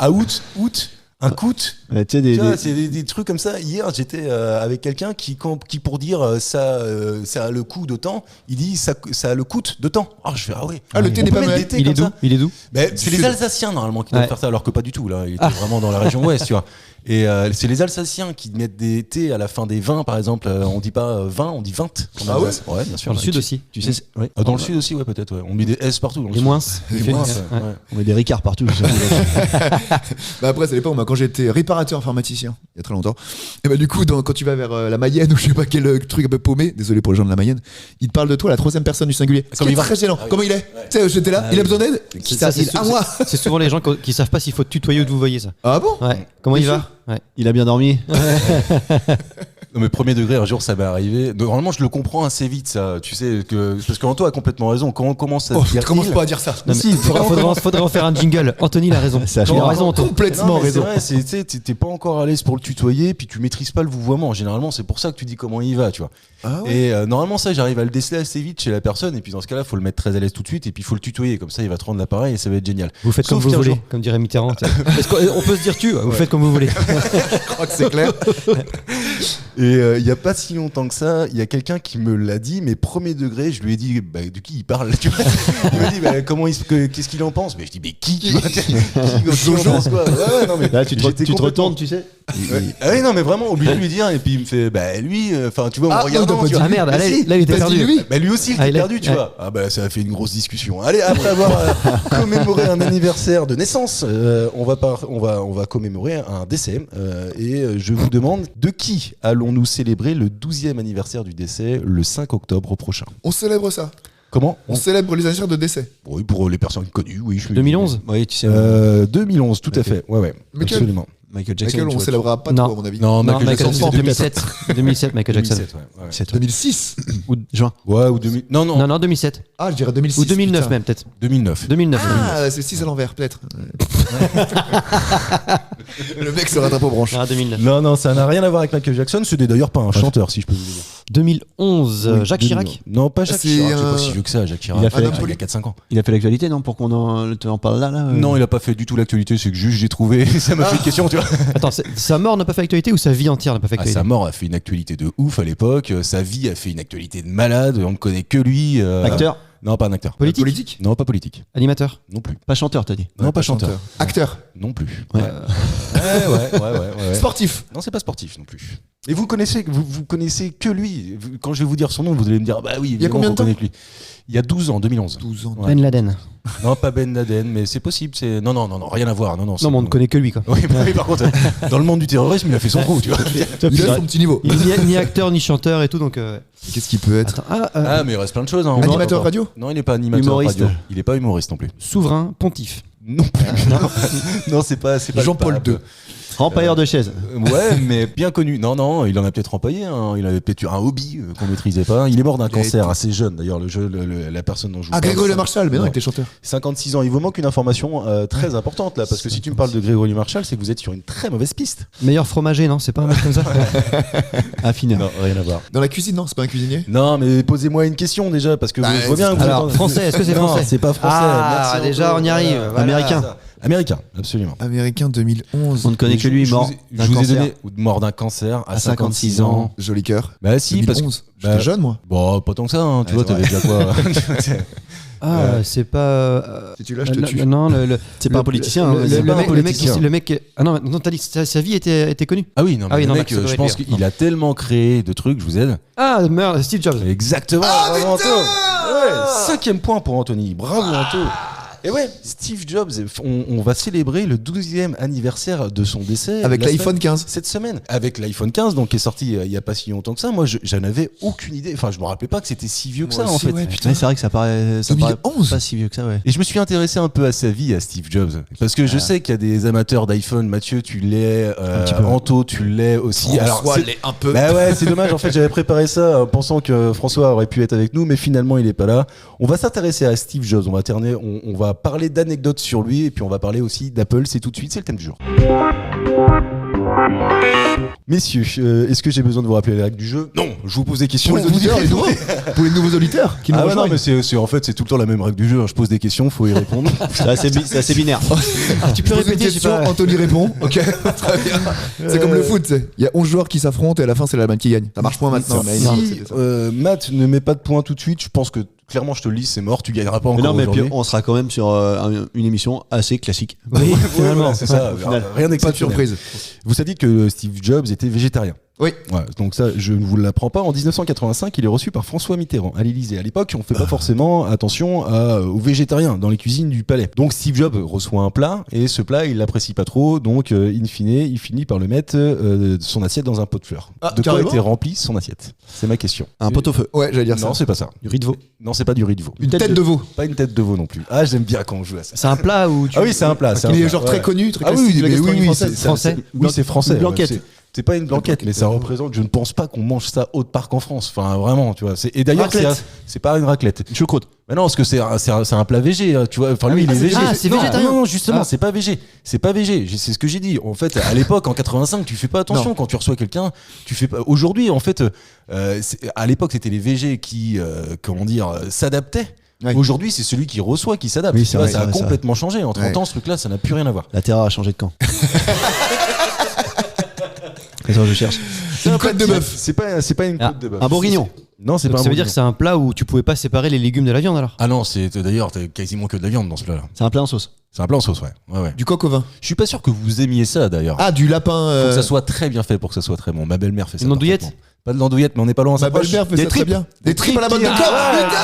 Out, un coût. tu sais, Tu vois, c'est des trucs comme ça. Hier, j'étais avec quelqu'un qui pour dire ça a le coût de temps, il dit ça a le coût de temps. Ah, je fais ah ouais. Ah, le thé On n'est peut pas mettre mal. des thés Il est comme d'où ça. Il est d'où Ben, c'est les Sud. Alsaciens normalement qui doivent Ouais. faire ça, alors que pas du tout là. Il était vraiment dans la région ouest, tu vois. Et c'est les Alsaciens qui mettent des thés à la fin des vins, par exemple. On dit pas 20, on dit 20. en Ah ouais Alsace. Ouais, bien sûr. Dans le Ouais. sud aussi. tu sais, ouais. Dans le sud aussi, ouais, peut-être. Ouais. On met des S partout. Dans le Les sud. moins. Les moins, ouais. Ouais. Ouais. On met des ricards partout. Bah après, ça dépend. Moi, quand j'étais réparateur informaticien, il y a très longtemps, et bah du coup, quand tu vas vers la Mayenne ou je sais pas quel truc un peu paumé, désolé pour les gens de la Mayenne, il te parle de toi à la 3e personne du singulier. Ce qui est très gênant. Comment il est Tu sais, j'étais là, il a besoin d'aide Ça, c'est à moi. C'est souvent les gens qui savent pas s'il faut tutoyer ou de vous voyez ça. Ah bon Ouais. Comment il va Ouais. Il a bien dormi. Non mais premier degré, un jour ça m'est arrivé. Normalement je le comprends assez vite ça, tu sais que parce qu'Anto a complètement raison. Quand on commence à Oh, dire commence il- pas à dire ça. Non, mais faudrait en faire un jingle. Anthony, il a raison. Ça Il a change. raison, Anto. Complètement Non, mais raison. c'est vrai, tu sais, t'es pas encore à l'aise pour le tutoyer, puis tu maîtrises pas le vouvoiement. Généralement, c'est pour ça que tu dis comment il va, tu vois. Ah ouais. Et normalement, ça, j'arrive à le déceler assez vite chez la personne, et puis dans ce cas-là, faut le mettre très à l'aise tout de suite, et puis il faut le tutoyer, comme ça, il va te rendre l'appareil, et ça va être génial. Vous faites comme Sauf vous qu'un voulez, jour- comme dirait Mitterrand. Est-ce qu'on peut se dire tu Vous faites comme vous voulez. Je crois que c'est clair. Et il y a pas si longtemps que ça, il y a quelqu'un qui me l'a dit, mais premier degré, je lui ai dit, bah, de qui il parle, tu vois. Il m'a dit, bah, qu'est-ce qu'il en pense? Mais je dis, mais qui tu vois, qui en pense quoi? Ouais, non, mais Là, tu te j'étais complètement- retournes, tu sais. Ouais. Ah oui, non, mais vraiment, obligé de lui dire, et puis il me fait, bah, lui, enfin, tu vois, en Ah, me regardant, non, t'as pas tu vois. Ah merde, Mais là, si. là, il était Vas-y, perdu. lui. Bah lui aussi il Ah, était il a- perdu, tu ouais. vois. Ah bah ça a fait une grosse discussion. Allez, après avoir commémoré un anniversaire de naissance, on va commémorer un décès. Et je vous demande de qui allons-nous célébrer le 12e anniversaire du décès le 5 octobre prochain. On célèbre ça. Comment On célèbre les anniversaires de décès. Oui, pour les personnes connues, oui. 2011 Oui, tu sais. 2011, tout à fait. Ouais, Mais quel- absolument. Michael Jackson. Laquelle tu on vois, célébrera pas Non. trop, à mon avis. Non, Non, Michael Jackson, Jackson, c'est 2007. 2007, Michael Jackson. 2007, ouais. C'est 2006. Ou juin. Ouais, ou 2000. Non, non, Non, 2007. Ah, je dirais 2006. Ou 2009 putain. même, peut-être. 2009. 2009. Ah, c'est 6 à l'envers, peut-être. Le mec se rattrape aux branches. Ah, 2009. Non, ça n'a rien à voir avec Michael Jackson. Ce n'est d'ailleurs pas un chanteur, si je peux vous le dire. 2011, Oui, Jacques 2011. Chirac. Non, pas Jacques C'est Chirac. C'est un- pas si vieux que ça, Jacques Chirac. Il a fait un la- homme il y a politique. 4-5 ans. Il a fait l'actualité, non? Pour qu'on en parle là. Non, il a pas fait du tout l'actualité, c'est que juste j'ai trouvé, ça m'a fait une question, tu vois. Attends, sa mort n'a pas fait actualité ou sa vie entière n'a pas fait Ah, actualité sa mort a fait une actualité de ouf à l'époque, sa vie a fait une actualité de malade, on ne connaît que lui. Acteur, Non, pas un acteur. Politique Politique. Non, pas politique. Animateur Non plus. pas chanteur, t'as dit. Non, pas chanteur. Acteur. Non plus. Ouais. Ouais. Sportif. Non, c'est pas sportif non plus. Et vous connaissez que lui. Quand je vais vous dire son nom, vous allez me dire, bah oui, Il y a combien de temps évidemment qu'on connaît que lui. Il y a 12 ans, 2011. 12 ans. Ouais. Ben Laden. Non, pas Ben Laden, mais c'est possible. Non, rien à voir. Non, Non, mais on ne connaît que lui, quoi. Oui, bah oui, par contre, dans le monde du terrorisme, il a fait son trou, tu vois. Il a son petit niveau. Il est ni acteur ni chanteur et tout, donc. Qu'est-ce qu'il peut être? Attends, Ah, mais il reste plein de choses. Hein. Animateur radio? Non, il n'est pas animateur Humoriste. radio. Il n'est pas humoriste non plus. souverain, pontife. Non, non, c'est pas le Jean-Paul pape. II. Empailleur de chaise. Ouais, mais bien connu. Non, il en a peut-être empaillé. Hein. Il avait peut-être eu un hobby qu'on maîtrisait pas. Il est mort d'un cancer assez jeune, d'ailleurs. La personne dont je vous Ah, parle. Grégory Le Marchal, mais non, Ouais. il était chanteur. 56 ans. Il vous manque une information très importante là, parce que si tu me parles de Grégory Marchal, c'est que vous êtes sur une très mauvaise piste. Meilleur fromager, non? C'est pas un mec comme ça? Affineur. Non, rien à voir. Dans la cuisine, non, c'est pas un cuisinier? Non, mais posez-moi une question déjà, parce que Bah, je vois bien que vous Alors, êtes en- français, est-ce que c'est Non, français? c'est pas français. Ah, Merci, déjà, Anto. on y arrive. Voilà. Voilà. Américain. Américain, absolument. Américain 2011. On ne connaît que lui, Je mort vous ai- d'un Je vous ai cancer. donné mort d'un cancer à 56 ans. Joli cœur. Bah si, parce que 2011. J'étais bah, jeune, moi. bon, pas tant que ça, hein, tu Ouais, vois, c'est t'avais déjà quoi C'est pas. Si tu lâches, je te tue. Non, C'est pas un politicien. Le, hein, le- c'est le pas un mec, politicien. le mec. Ah non, t'as dit que sa vie était connue. Ah oui, non, mais Ah oui, le non, mec, Max, ça je doit pense être lui, qu'il a tellement créé de trucs, je vous aide. Ah, merde, Steve Jobs. Exactement. Bravo Anto. Ouais, 5e point pour Anthony. Bravo Anto. Et ouais, Steve Jobs, on va célébrer le 12e anniversaire de son décès. Avec la l'iPhone semaine- 15. Cette semaine. Avec l'iPhone 15, donc qui est sorti il y a pas si longtemps que ça. Moi, j'en avais aucune idée. Enfin, je me rappelais pas que c'était si vieux que Moi ça, en aussi, fait. ouais, putain. Ouais, c'est vrai que ça paraît 2011. pas si vieux que ça, ouais. Et je me suis intéressé un peu à sa vie, à Steve Jobs. Parce que je sais qu'il y a des amateurs d'iPhone. Mathieu, tu l'es. petit peu. Anto, tu l'es aussi. François c'est- l'est un peu. Bah ouais, c'est dommage. En fait, j'avais préparé ça pensant que François aurait pu être avec nous, mais finalement, il est pas là. On va s'intéresser à Steve Jobs. On va parler d'anecdotes sur lui et puis on va parler aussi d'Apple. C'est tout de suite, c'est le thème du jour. Messieurs, est-ce que j'ai besoin de vous rappeler les règles du jeu? Non, je vous pose des questions. Pour les vous auditeurs, y les nouveaux, pour les nouveaux auditeurs qui nous Ah ouais, non, rejoignent. mais en fait, c'est tout le temps la même règle du jeu. Je pose des questions, faut y répondre. C'est assez binaire. Tu peux Pose une répéter, je sais question, pas. Anthony répond. Ok, très bien. C'est comme le foot, tu sais. Il y a 11 joueurs qui s'affrontent et à la fin, c'est l'Allemagne qui gagne. Ça marche moins maintenant. Mais non, Si c'était ça. Matt ne met pas de points tout de suite, je pense que clairement, je te le dis, c'est mort. Tu gagneras pas Mais encore non, mais puis aujourd'hui. on sera quand même sur une émission assez classique. Oui, Ouais, finalement. voilà, c'est ça. Rien Pas de d'exceptionnel. surprise. Vous saviez que Steve Jobs était végétarien. Oui. Ouais, donc ça, je ne vous l'apprends pas. En 1985, il est reçu par François Mitterrand à l'Élysée. À l'époque, on ne fait pas forcément attention aux végétariens dans les cuisines du palais. Donc Steve Jobs reçoit un plat et ce plat, il l'apprécie pas trop. Donc, in fine, il finit par le mettre son assiette dans un pot de fleurs. Ah, de quoi carrément était remplie son assiette? C'est ma question. Un pot-au-feu. Ouais, j'allais dire ça. Non, c'est pas ça. Du riz de veau. Non, c'est pas du riz de veau. Une tête de veau. Pas une tête de veau non plus. Ah, j'aime bien quand on joue à ça. C'est un plat où tu. Ah oui, c'est un plat. c'est un Il est plat, genre ouais. très connu, très Ah classique oui, de la mais gastronomie oui, française. Français. Oui, c'est français. Une blanquette. Ouais, c'est pas une blanquette, mais ça représente. Je ne pense pas qu'on mange ça autre part qu'en France. Enfin, vraiment, tu vois. Et d'ailleurs, Raclette. c'est pas une raclette. Une choucroute. Mais non, parce que c'est un plat végé, hein, tu vois. Enfin, lui, il est végé. c'est Non, végétarien. Non, justement, Ah. c'est pas végé. C'est pas végé. C'est ce que j'ai dit. En fait, à l'époque, en 85, tu fais pas attention quand tu reçois quelqu'un. Tu fais pas. Aujourd'hui, en fait, à l'époque, c'était les végés qui, comment dire, s'adaptaient. Ouais. Aujourd'hui, c'est celui qui reçoit qui s'adapte. Oui, Tu c'est vois, vrai, ça a c'est vrai, complètement changé. En 30 Ouais. ans, ce truc-là, ça n'a plus rien à voir. La Terre a changé de camp. Attends, je cherche. C'est une côte de bœuf. C'est pas une Ah, côte de bœuf. Un bourguignon. Non, c'est pas Donc un ça veut dire que bourguignon. c'est un plat où tu pouvais pas séparer les légumes de la viande alors. Ah non, d'ailleurs, t'as quasiment que de la viande dans ce plat-là. C'est un plat en sauce. C'est un plat en sauce, ouais. Ouais. Du coq au vin. Je suis pas sûr que vous aimiez ça d'ailleurs. Ah, du lapin. Faut que ça soit très bien fait pour que ça soit très bon. Ma belle-mère fait ça. Une andouillette. parfaitement. Pas de l'andouillette, mais on n'est pas loin. on Ma s'approche. belle-mère fait Des ça très tripes. bien. Des tripes à la bonne de Ah, corps. ouais. Putain.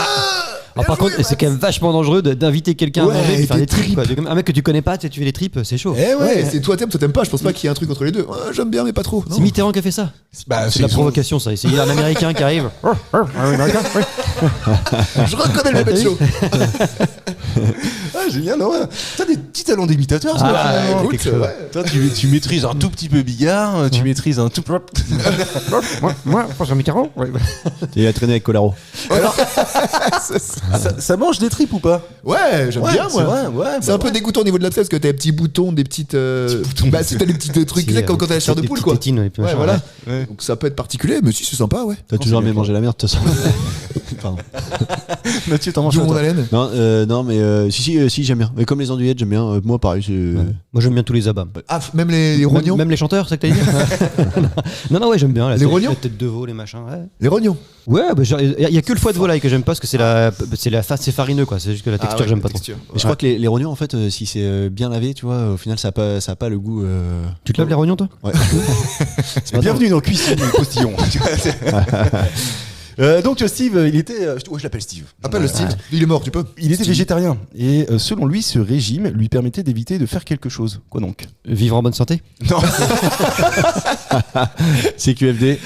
Alors par contre, c'est quand même vachement dangereux d'inviter quelqu'un Ouais, à manger et de faire des des tripes. tripes. Quoi. Un mec que tu connais pas, tu fais des tripes, c'est chaud. Eh Ouais, c'est toi t'aimes pas. Je pense pas qu'il y ait un truc entre les deux. Ouais, j'aime bien, mais pas trop. Non. C'est Mitterrand qui a fait ça. Bah, C'est de la provocation ça. Il y a un Américain qui arrive. Je reconnais le mec chaud. Ah, génial, non, ouais. T'as des petits talents d'imitateur, ça. Ah, vraiment. Écoute, quelque chose. ouais. Toi, tu maîtrises un tout petit peu Bigard, tu maîtrises un tout. Moi, François Mitterrand. Il a traîné avec Colaro. Ça mange des tripes ou pas? Ouais, j'aime bien c'est moi. vrai, ouais. C'est un peu dégoûtant au niveau de l'abcès parce que t'as des petits boutons, des petites. Bah, si t'as des petits trucs, tu sais, comme quand t'as la chair de poule, quoi. Ouais, voilà. Donc ça peut être particulier, mais si, c'est sympa, ouais. T'as toujours aimé manger la merde, de toute façon. Pardon. Mathieu, t'en manges Du pas, mon toi haleine. Non, mais si, j'aime bien. Mais comme les andouillettes, j'aime bien. Moi, pareil. Moi j'aime bien tous les abats. Ah, même les rognons. Même les chanteurs, c'est ça que t'allais dire. Non, ouais, j'aime bien. Les rognons. La tête de veau, les machins. Ouais. Les rognons. Ouais, bah, il y a que le foie de volaille que j'aime pas parce que c'est farineux quoi. C'est juste que la texture j'aime pas trop. Mais je crois que les rognons, en fait, si c'est bien lavé, tu vois, au final, ça a pas le goût. Tu te laves les rognons toi? Ouais. Bienvenue dans Cuisine du Postillon. Donc Steve, il était. Je l'appelle Steve. Appelle Steve. Il est mort, tu peux. Il était végétarien et selon lui, ce régime lui permettait d'éviter de faire quelque chose. Quoi donc? Vivre en bonne santé. Non. CQFD,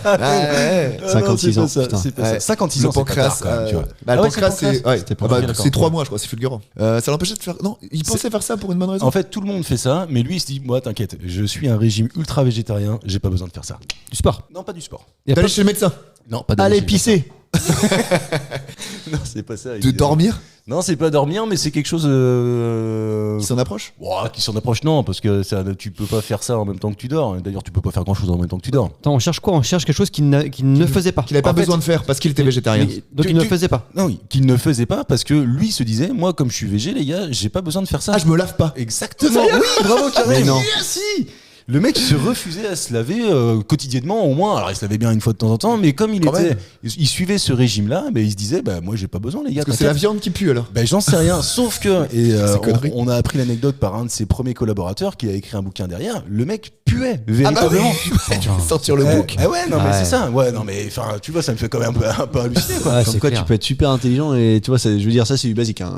Ah, ouais. 56 ans. putain. C'est pas Ouais. ça. 56 Le ans, c'est pas pancréas. tard, quand même, tu vois. Bah, le Ah ouais, pancréas, c'est le c'est. Ouais. C'était Ah pas- bah, d'accord. c'est 3 mois, je crois, c'est fulgurant. Ça l'empêchait de faire. Non, il pensait faire ça pour une bonne raison. En fait, tout le monde fait ça, mais lui, il se dit, moi, t'inquiète, je suis un régime ultra végétarien, j'ai pas besoin de faire ça. Du sport. Non, pas du sport. Y a D'aller pas- chez le médecin. Non, pas Aller d'aller chez le pisser. Non, c'est pas ça. De évidemment. dormir. Non, c'est pas dormir, mais c'est quelque chose. Qui s'en approche. Qui s'en approche, non, parce que tu peux pas faire ça en même temps que tu dors. D'ailleurs, tu peux pas faire grand chose en même temps que tu dors. Attends, on cherche quoi? On cherche quelque chose qu'il ne faisait pas. Qu'il avait pas En fait, besoin de faire parce qu'il était végétarien. Donc il ne le faisait pas. Non, oui, qu'il ne faisait pas parce que lui se disait, moi, comme je suis végé, les gars, j'ai pas besoin de faire ça. Ah, je me lave pas. Exactement. Oui, bravo, Karim. Mais non. Merci. Le mec se refusait à se laver quotidiennement au moins. Alors il se lavait bien une fois de temps en temps, mais comme il suivait ce régime-là, il se disait moi j'ai pas besoin les gars. Parce que c'est la viande qui pue alors. J'en sais rien. Sauf que on a appris l'anecdote par un de ses premiers collaborateurs qui a écrit un bouquin derrière. Le mec puait véritablement. Tu vas sortir le bouc. Ouais, non mais c'est ça. Ouais, non mais enfin tu vois ça me fait quand même un peu halluciner quoi. Comme quoi, tu peux être super intelligent et tu vois, je veux dire, ça c'est du basique. Hein.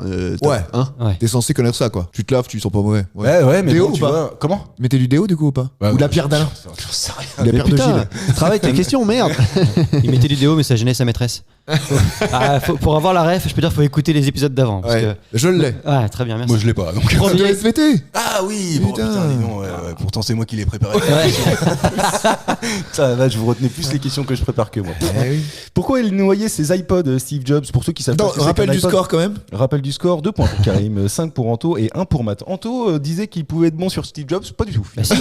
T'es censé connaître ça quoi. Tu te laves, tu sens pas mauvais. Ouais, mais Déo bon, ou tu pas vois. Comment? Mettez du déo du coup ou pas? Ou de la pierre d'Alain? J'en sais rien. Ou la pierre de Putain, Gilles? travaille ta question, merde. Il mettait du déo, mais ça gênait sa maîtresse. Pour avoir la ref, je peux dire, faut écouter les épisodes d'avant. Parce Ouais, je l'ai. que... Très bien, merci. Moi je l'ai pas donc. C'est de la SVT. Ah oui, bon, Putain. putain, dis donc, pourtant c'est moi qui l'ai préparé. Ça va, je vous retenez plus les questions que je prépare que moi. Pourquoi il noyait ses iPods, Steve Jobs? Pour ceux qui savent pas ce que c'est Rappel qu'un du iPod. score quand même. Rappel du score, 2 points pour Karim, 5 pour Anto et 1 pour Matt. Anto disait qu'il pouvait être bon sur Steve Jobs, pas du tout. Bah si,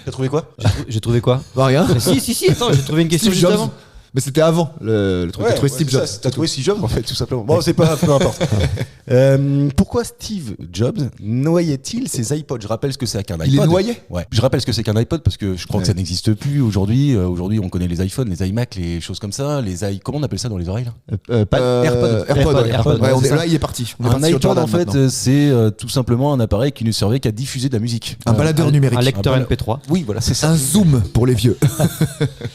T'as trouvé quoi? j'ai trouvé quoi? Bah rien. Bah, si, attends, j'ai trouvé une question Steve juste Jobs. avant. Mais c'était avant le truc. T'as trouvé Steve Jobs. T'as trouvé Steve Jobs en fait, tout simplement. Bon, c'est pas peu importe. Pourquoi Steve Jobs noyait-il ses iPods? Je rappelle ce que c'est qu'un iPod. Il les noyait? Ouais. Je rappelle ce que c'est qu'un iPod parce que je crois que ça n'existe plus aujourd'hui. Aujourd'hui, on connaît les iPhones, les iMac, les choses comme ça. Comment on appelle ça dans les oreilles là? AirPod. Ouais, c'est ça. là, il est parti. On est Un parti sur iPod Jordan en fait, maintenant. c'est tout simplement un appareil qui ne servait qu'à diffuser de la musique. Un baladeur numérique. Un lecteur Ah, MP3. Oui, voilà, c'est ça. Un zoom pour les vieux.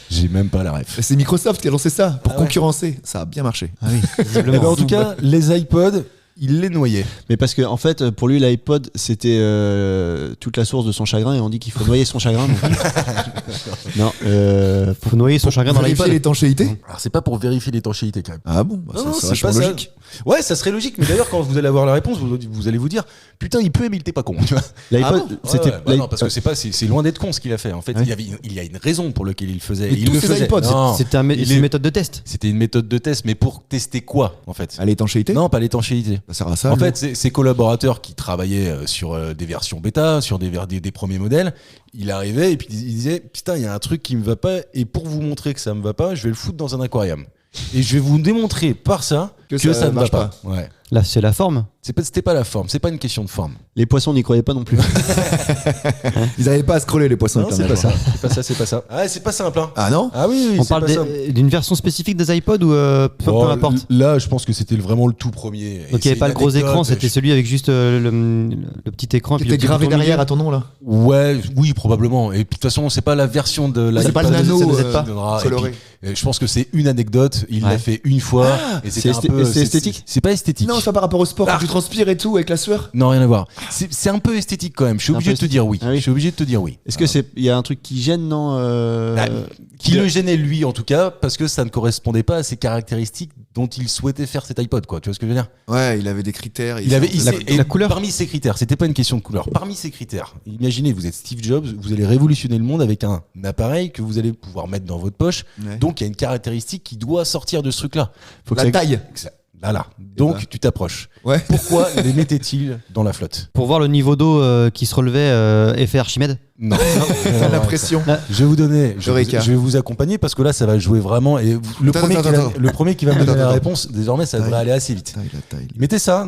J'ai même pas la ref. C'est Microsoft qui a lancé ça pour concurrencer. Ça a bien marché. Eh ben, en tout cas, les iPods, il les noyait. Mais parce que en fait, pour lui, l'iPod, c'était toute la source de son chagrin et on dit qu'il faut noyer son chagrin. Donc... non, Faut noyer son chagrin dans Vérifier l'iPod. l'étanchéité. Alors, c'est pas pour vérifier l'étanchéité quand même. Ah bon, Non, non, ça c'est vachement pas ça. logique. Ouais, ça serait logique, mais d'ailleurs, quand vous allez avoir la réponse, vous allez vous dire putain, il peut, mais il était pas con. Tu vois. L'iPod, Ouais, c'était. non, parce que c'est loin d'être con ce qu'il a fait. En fait, il y a une raison pour laquelle il le faisait. Mais Il tous le ces faisait. iPods, Non, C'était une méthode de test. c'était une méthode de test, mais pour tester quoi en fait? À l'étanchéité. Non, pas l'étanchéité. Ça sert à ça. En l'eau. fait, ses collaborateurs qui travaillaient sur des versions bêta, sur des premiers modèles, il arrivait et puis il disait putain, il y a un truc qui me va pas et pour vous montrer que ça me va pas, je vais le foutre dans un aquarium. Et je vais vous démontrer par ça que ça ne va marche pas. Ouais. Là, c'est la forme. C'était pas la forme, c'est pas une question de forme. Les poissons n'y croyaient pas non plus. Ils n'arrivaient pas à scroller les poissons. Non, c'est éternels, pas quoi. ça. C'est pas ça, c'est pas ça. Ah, c'est pas simple. Hein. Ah non. Ah oui, On c'est parle pas ça. d'une version spécifique des iPods ou peu Bon, importe. Là, je pense que c'était vraiment le tout premier. Donc il n'y avait pas le gros écran, c'était celui avec juste le petit écran. Qui puis le était petit gravé bouton au milieu. derrière à ton nom là. Ouais, oui, probablement. Et puis de toute façon, c'est pas la version de la. C'est pas le nano, coloré. Je pense que c'est une anecdote. Il l'a fait une fois. Et c'était c'est un peu. c'est esthétique. C'est pas esthétique. Non, c'est pas par rapport au sport quand tu transpires et tout avec la sueur. Non, rien à voir. C'est un peu esthétique quand même. Je suis obligé de te dire oui. Ah oui. Je suis obligé de te dire oui. Est-ce que il y a un truc qui gêne, non Qui le gênait lui en tout cas parce que ça ne correspondait pas à ses caractéristiques dont il souhaitait faire cet iPod quoi. Tu vois ce que je veux dire? Ouais, il avait des critères. la couleur. Parmi ses critères, c'était pas une question de couleur. Parmi ses critères, imaginez vous êtes Steve Jobs, vous allez révolutionner le monde avec un appareil que vous allez pouvoir mettre dans votre poche. Ouais. Donc il y a une caractéristique qui doit sortir de ce truc-là. Faut que La ça- taille. Voilà. Donc ben. tu t'approches. Ouais. Pourquoi les mettait-il dans la flotte? Pour voir le niveau d'eau qui se relevait, effet Archimède. Non. La pression. Je vais vous donner, Eureka. je vais vous accompagner parce que là ça va jouer vraiment. Et le premier qui va me donner la réponse, désormais ça devrait aller assez vite. La taille. Il mettait ça,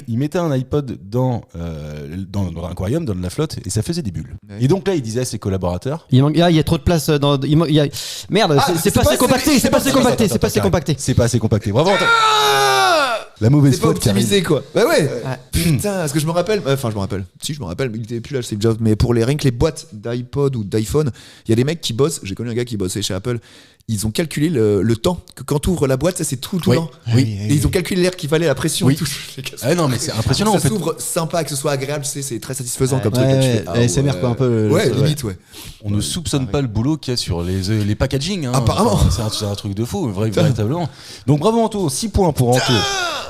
il mettait un iPod dans un aquarium, dans de la flotte, et ça faisait des bulles. Ouais. Et donc là, il disait à ses collaborateurs Il y a trop de place dans. Merde, c'est pas assez compacté, c'est pas assez compacté, c'est pas assez compacté. c'est pas assez compacté. Bravo, Antoine. La mauvaise C'est pas faute qui arrive. optimisé quoi. Bah ouais. Putain, est-ce que je me rappelle? Enfin, je me rappelle. Si, je me rappelle. Il était plus là, Steve Jobs. Mais pour rien que les boîtes d'iPod ou d'iPhone, il y a des mecs qui bossent. J'ai connu un gars qui bossait chez Apple. Ils ont calculé le temps que quand tu ouvres la boîte, ça c'est tout Oui. lent. Oui. Et ils ont calculé l'air qu'il fallait, la pression Oui. et tout. Ah non, mais c'est impressionnant Ça en fait. s'ouvre sympa, que ce soit agréable, tu sais, c'est très satisfaisant comme truc. Ouais, Là, tu fais, ah ASMR quoi, un peu. Ouais, limite, ouais. On ne soupçonne pas le boulot qu'il y a sur les packaging. Hein. Apparemment. C'est un truc de fou, véritablement. Donc bravo Anto, 6 points pour Anto.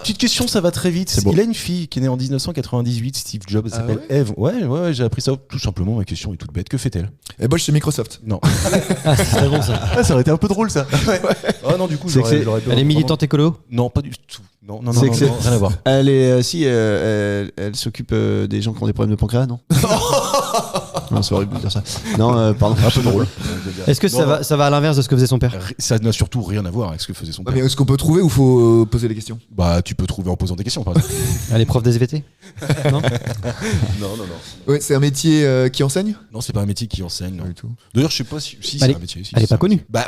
Petite question, ça va très vite. Il a une fille qui est née en 1998, Steve Jobs, elle s'appelle Eve. Ouais, j'ai appris ça tout simplement. Ma question est toute bête. Que fait-elle? Elle bosse chez Microsoft. Non. Ah, c'est très bon ça. Ah, ça aurait été un peu drôle ça. Ah non, du coup, C'est que j'aurais Elle est militante écolo. Non, pas du tout. Non, non, C'est non, excellent. rien à voir. Elle est, elle s'occupe des gens qui ont des problèmes de pancréas, non? Non, c'est horrible de dire ça. Non, pardon. Un peu drôle. Est-ce que Non, ça va à l'inverse de ce que faisait son père? Ça n'a surtout rien à voir avec ce que faisait son Ouais, père. mais est-ce qu'on peut trouver ou faut poser les questions? Bah, tu peux trouver en posant des questions, par exemple. Elle est prof des SVT? Non. Non, non, non. Ouais, c'est un métier qui enseigne? Non, c'est pas un métier qui enseigne. Non. Pas du tout. D'ailleurs, je sais pas si Elle c'est est- un métier. Si, elle est c'est pas un connue. métier. Bah,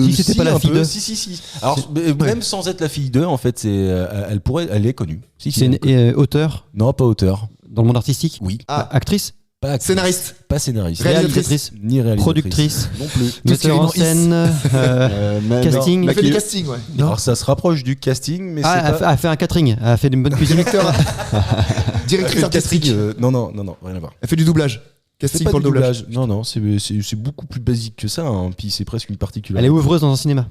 Si c'était pas la un fille peu. de- Si. Alors, même sans être la fille d'eux, en fait, elle est connue. Si, C'est elle une est connue. auteure Non, pas auteur. dans le monde artistique? Oui. Actrice? Pas actrice. Scénariste. Pas scénariste. Réalisatrice. Ni réalisatrice. Productrice. Non plus. Metteur en scène? Casting? Elle fait du casting, ouais. Alors, ça se rapproche du casting, mais Ah, c'est elle pas. a fait un catering. Elle a fait une bonne cuisine. Directeur. Directrice Le casting, artistique. non, rien à voir. Elle fait du doublage. C'est Casting pas pour du le doublage. doublage. Non, c'est beaucoup plus basique que ça. Hein. Puis c'est presque une Elle particularité. est ouvreuse dans un cinéma.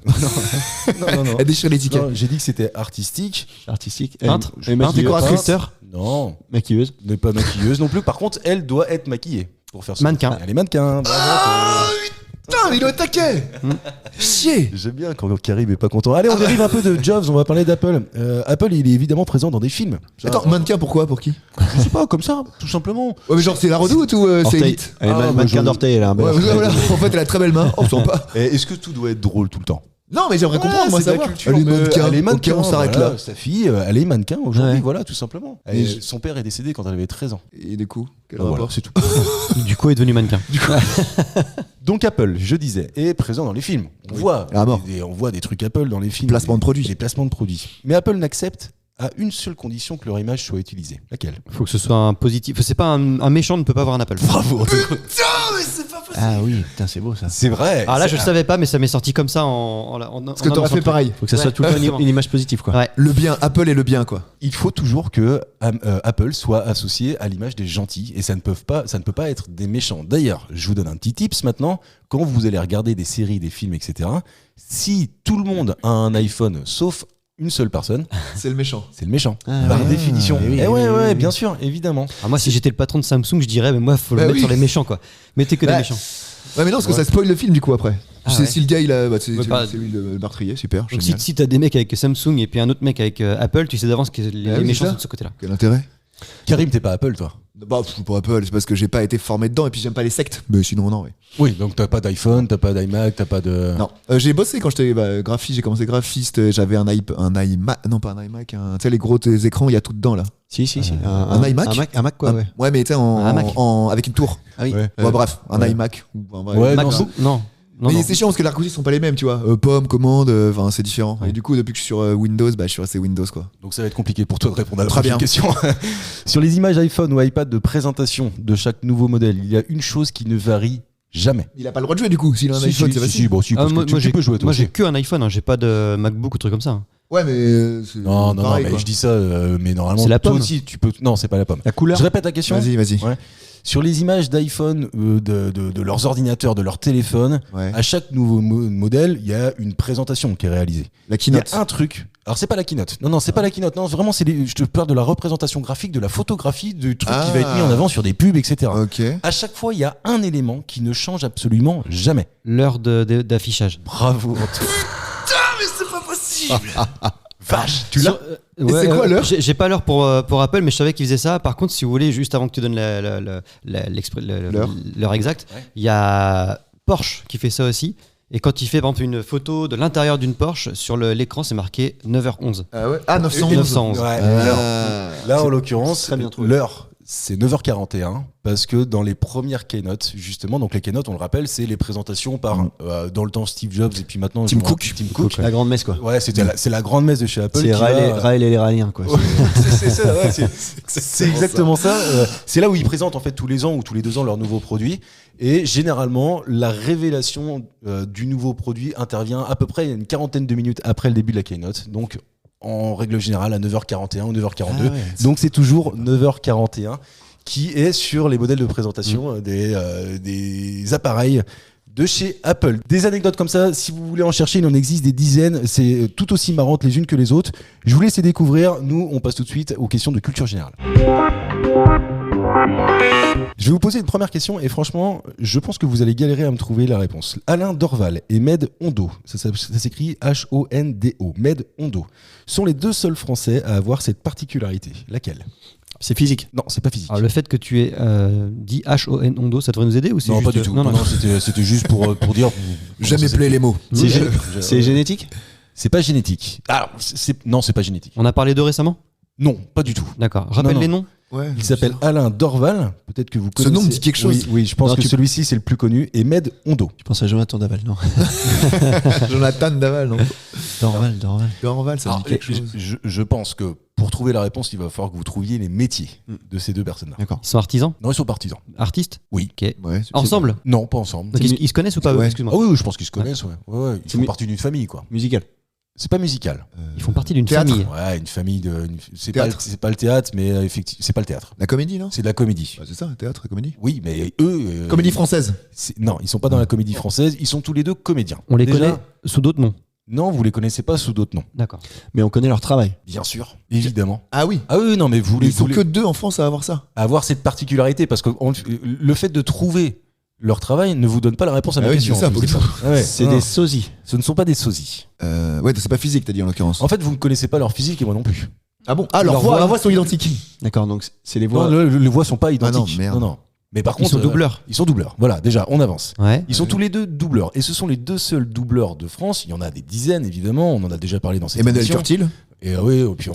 Non. Elle déchire les tickets. Non, j'ai dit que c'était artistique. Artistique. Peintre? Elle est maquilleuse. Décoratrice. Sculpteur? Non, Maquilleuse. n'est pas maquilleuse non plus. Par contre, elle doit être maquillée pour faire ça. Mannequin. Elle est mannequin. Bravo. Putain, mais il est au taquet. Chier. J'aime bien quand Karim est pas content. Allez, on dérive un peu de Jobs. On va parler d'Apple. Apple, il est évidemment présent dans des films. Ça, Attends, mannequin pourquoi? Pour qui? je sais pas, comme ça, tout simplement. Ouais, mais genre c'est la redoute ou c'est Orteil. élite? Elle est Ah, mannequin moi, d'orteil, elle a un bel Ouais, orteil. voilà. En fait, elle a très belle main. On sent pas. Est-ce que tout doit être drôle tout le temps? Non, mais j'aimerais comprendre, moi, c'est de la savoir. culture. Elle est mais mannequin. Elle est mannequin. Ok, on s'arrête voilà. là. Sa fille, elle est mannequin aujourd'hui, Ouais. voilà, tout simplement. Et Son père est décédé quand elle avait 13 ans. Et du coup, quel Voilà, rapport? c'est tout. Du coup, elle est devenue mannequin. Donc Apple, je disais, est présent dans les films. On voit À mort. on voit des trucs Apple dans les films. Placement de produits. Des placements de produits. Mais Apple n'accepte à une seule condition que leur image soit utilisée. Laquelle? Faut que ce soit un positif. C'est pas un méchant ne peut pas avoir un Apple. Bravo. Ah oui, putain, c'est beau ça. C'est vrai. Alors là, je C'est- le savais pas, mais ça m'est sorti comme ça Parce que t'aurais fait pareil. Faut que ça soit tout le temps une image positive, quoi. Ouais. Le bien, Apple est le bien, quoi. Il faut toujours que Apple soit associé à l'image des gentils et ça ne peut pas être des méchants. D'ailleurs, je vous donne un petit tips maintenant. Quand vous allez regarder des séries, des films, etc., si tout le monde a un iPhone sauf une seule personne, C'est le méchant. c'est le méchant. Ah, par ouais. définition. Eh oui, Eh ouais, oui, oui, oui. bien sûr, évidemment. Ah, moi, si j'étais le patron de Samsung, je dirais, mais moi, faut le Bah mettre oui. sur les méchants, quoi. Mettez que des Bah, méchants. Ouais, mais non, parce que ça spoil le film, du coup, après. Ah Tu sais, ouais. si le gars, il a. Bah, c'est Ouais, pas- lui le meurtrier, super. Donc, Génial. si t'as des mecs avec Samsung et puis un autre mec avec Apple, tu sais d'avance que les Ah oui, méchants c'est ça. sont de ce côté-là. Quel intérêt? Karim, t'es pas Apple, toi? Bah, pour Apple, c'est parce que j'ai pas été formé dedans et puis j'aime pas les sectes. Mais sinon, non, oui. Oui, donc t'as pas d'iPhone, t'as pas d'iMac, t'as pas de. Non. J'ai bossé quand j'étais graphiste, j'ai commencé graphiste, j'avais un iMac, non pas un iMac, tu sais les gros écrans, il y a tout dedans là. Si. Un iMac Un Mac, quoi, ouais. Ouais, mais tu sais, Un Mac. avec une tour. Ah oui. Ouais. Ouais, bref, un Ouais. iMac. Ouais, Mac, non, non. Non, Mais non. c'est chiant parce que les raccourcis sont pas les mêmes, tu vois. Pomme, commande, enfin c'est différent. Ouais. Et du coup, depuis que je suis sur Windows, bah je suis resté Windows quoi. Donc ça va être compliqué pour toi de répondre à la Très prochaine bien. question. Sur les images iPhone ou iPad de présentation de chaque nouveau modèle, il y a une chose qui ne varie jamais. Il a pas le droit de jouer du coup, s'il a un iPhone, c'est facile. bon, si, Ah, parce que tu j'ai- peux jouer toi moi, aussi. j'ai que un iPhone, hein, j'ai pas de MacBook ou truc comme ça. hein. Ouais, mais c'est Non, pareil, mais quoi. je dis ça, mais normalement, C'est la toi pomme. aussi, tu peux. Non, c'est pas la pomme. La couleur. Je répète la question. Vas-y. Ouais. Sur les images d'iPhone, de leurs ordinateurs, de leurs téléphones, Ouais. à chaque nouveau modèle, il y a une présentation qui est réalisée. La Il y keynote. a un truc. Alors c'est pas la keynote. Non, c'est pas la keynote. Non, vraiment, je te parle de la représentation graphique, de la photographie, du truc qui va être mis en avant sur des pubs, etc. Ok. À chaque fois, il y a un élément qui ne change absolument jamais. L'heure d'affichage. Bravo, Antoine. Vache, tu l'as. Et c'est quoi l'heure J'ai pas l'heure pour Apple, mais je savais qu'ils faisaient ça. Par contre, si vous voulez, juste avant que tu donnes l'heure exacte, Ouais. il y a Porsche qui fait ça aussi. Et quand il fait par exemple une photo de l'intérieur d'une Porsche, sur l'écran c'est marqué 9h11. Ah ouais. Ah 911. 911. Ouais, Ah. là, en l'occurrence, très bien trouvé. l'heure, c'est 9h41 parce que dans les premières keynotes, justement, donc les keynotes, on le rappelle, c'est les présentations par, dans le temps, Steve Jobs et puis maintenant Tim Cook. Tim Cook. La grande messe, quoi. Ouais, c'est la grande messe de chez Apple. C'est qui va- Raël et les Raéliens, quoi. c'est ça, ouais, c'est exactement ça. C'est là où ils présentent en fait tous les ans ou tous les 2 ans leurs nouveaux produits. Et généralement, la révélation du nouveau produit intervient à peu près une quarantaine de minutes après le début de la keynote. Donc, en règle générale, à 9h41 ou 9h42. Ah ouais. Donc, c'est toujours 9h41 qui est sur les modèles de présentation des appareils de chez Apple. Des anecdotes comme ça, si vous voulez en chercher, il en existe des dizaines. C'est tout aussi marrantes les unes que les autres. Je vous laisse les découvrir. Nous, on passe tout de suite aux questions de culture générale. Je vais vous poser une première question et franchement, je pense que vous allez galérer à me trouver la réponse. Alain Dorval et Med Hondo, ça s'écrit H-O-N-D-O, Med Hondo, sont les deux seuls Français à avoir cette particularité. Laquelle ? C'est physique. Non, c'est pas physique. Alors, le fait que tu aies dit H-O-N Hondo, ça devrait nous aider ou c'est Non, juste... pas du tout. Non, Non, c'était juste pour dire. Jamais plaît les mots. C'est génétique. C'est pas génétique. Alors, non, c'est pas génétique. On a parlé d'eux récemment ? Non, pas du tout. D'accord. Rappelle Non. les noms. Ouais. Il s'appelle Alain Dorval. Peut-être que vous Ce connaissez. nom me dit quelque chose. Oui, je pense Non, que tu- celui-ci c'est le plus connu. Et Med Hondo. Tu penses à Jonathan Daval, non? Jonathan Daval, non? Dorval. Dorval, ça me Alors, dit quelque chose. je pense que pour trouver la réponse, il va falloir que vous trouviez les métiers de ces deux personnes-là. D'accord. Ils sont artisans ? Non, ils sont partisans. Artistes ? Oui. Ok. Ouais, Ensemble ? Non, pas ensemble. Donc, ils se connaissent ou pas eux Ouais. Excuse-moi. Ah oui, je pense qu'ils se connaissent. Ouais. Ouais, Ils C'est font partie d'une famille, quoi. Musical. C'est pas musical. Ils font partie d'une Théâtre. famille. Ouais, une famille de. C'est Théâtre. pas le théâtre, mais effectivement, c'est pas le théâtre. La comédie, non? C'est de la comédie. Bah, c'est ça, théâtre et comédie. Oui, mais eux. Comédie française. Non, ils sont pas dans la comédie française. Ils sont tous les deux comédiens. On les Déjà, connaît sous d'autres noms. Non, vous les connaissez pas sous d'autres noms. D'accord. Mais on connaît leur travail. Bien sûr, évidemment. Ah oui. Ah oui, non, mais vous Ils sont voulez que deux en France à avoir ça. avoir cette particularité parce que le fait de trouver leur travail ne vous donne pas la réponse à Ah ma oui, question. c'est ça, en plus. pour le coup. Ah ouais. C'est Non, des sosies. Ce ne sont pas des sosies. Ouais, c'est pas physique, t'as dit en l'occurrence. En fait, vous ne connaissez pas leur physique et moi non plus. Ah bon? Ah, leurs voix sont identiques. D'accord, donc c'est les Non, voix. les voix sont pas identiques. merde. Non. Mais par Ils contre, sont doubleurs. Ils sont doubleurs. Voilà, déjà, on avance. Ouais. Ils sont tous les deux doubleurs. Et ce sont les deux seuls doubleurs de France. Il y en a des dizaines, évidemment. On en a déjà parlé dans cette Emmanuel émission. Curtil. Et oui, puis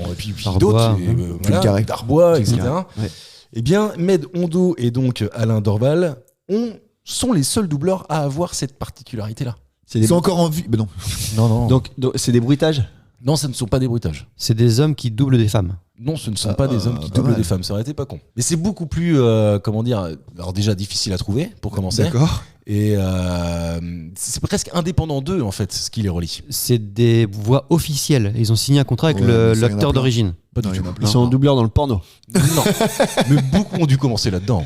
Darbois, d'autres. Et, Jules Carré. Darbois, etc. Ouais. Eh bien, Med Hondo et donc Alain Dorval sont les seuls doubleurs à avoir cette particularité-là. C'est Ils des... sont encore en vie. Bah non. Non. Donc c'est des bruitages. Non, ce ne sont pas des bruitages. C'est des hommes qui doublent des femmes. Non, ce ne sont pas des hommes qui pas doublent mal. des femmes. Ça aurait été pas con. Mais c'est beaucoup plus, comment dire, alors déjà difficile à trouver pour commencer. D'accord. Et c'est presque indépendant d'eux en fait, ce qui les relie. C'est des voix officielles. Ils ont signé un contrat avec Ouais, mais ça, il y en a l'acteur plein. d'origine. Pas du Non, tout. il y en a Ils sont doubleurs dans le porno. Non. Mais beaucoup ont dû commencer là-dedans.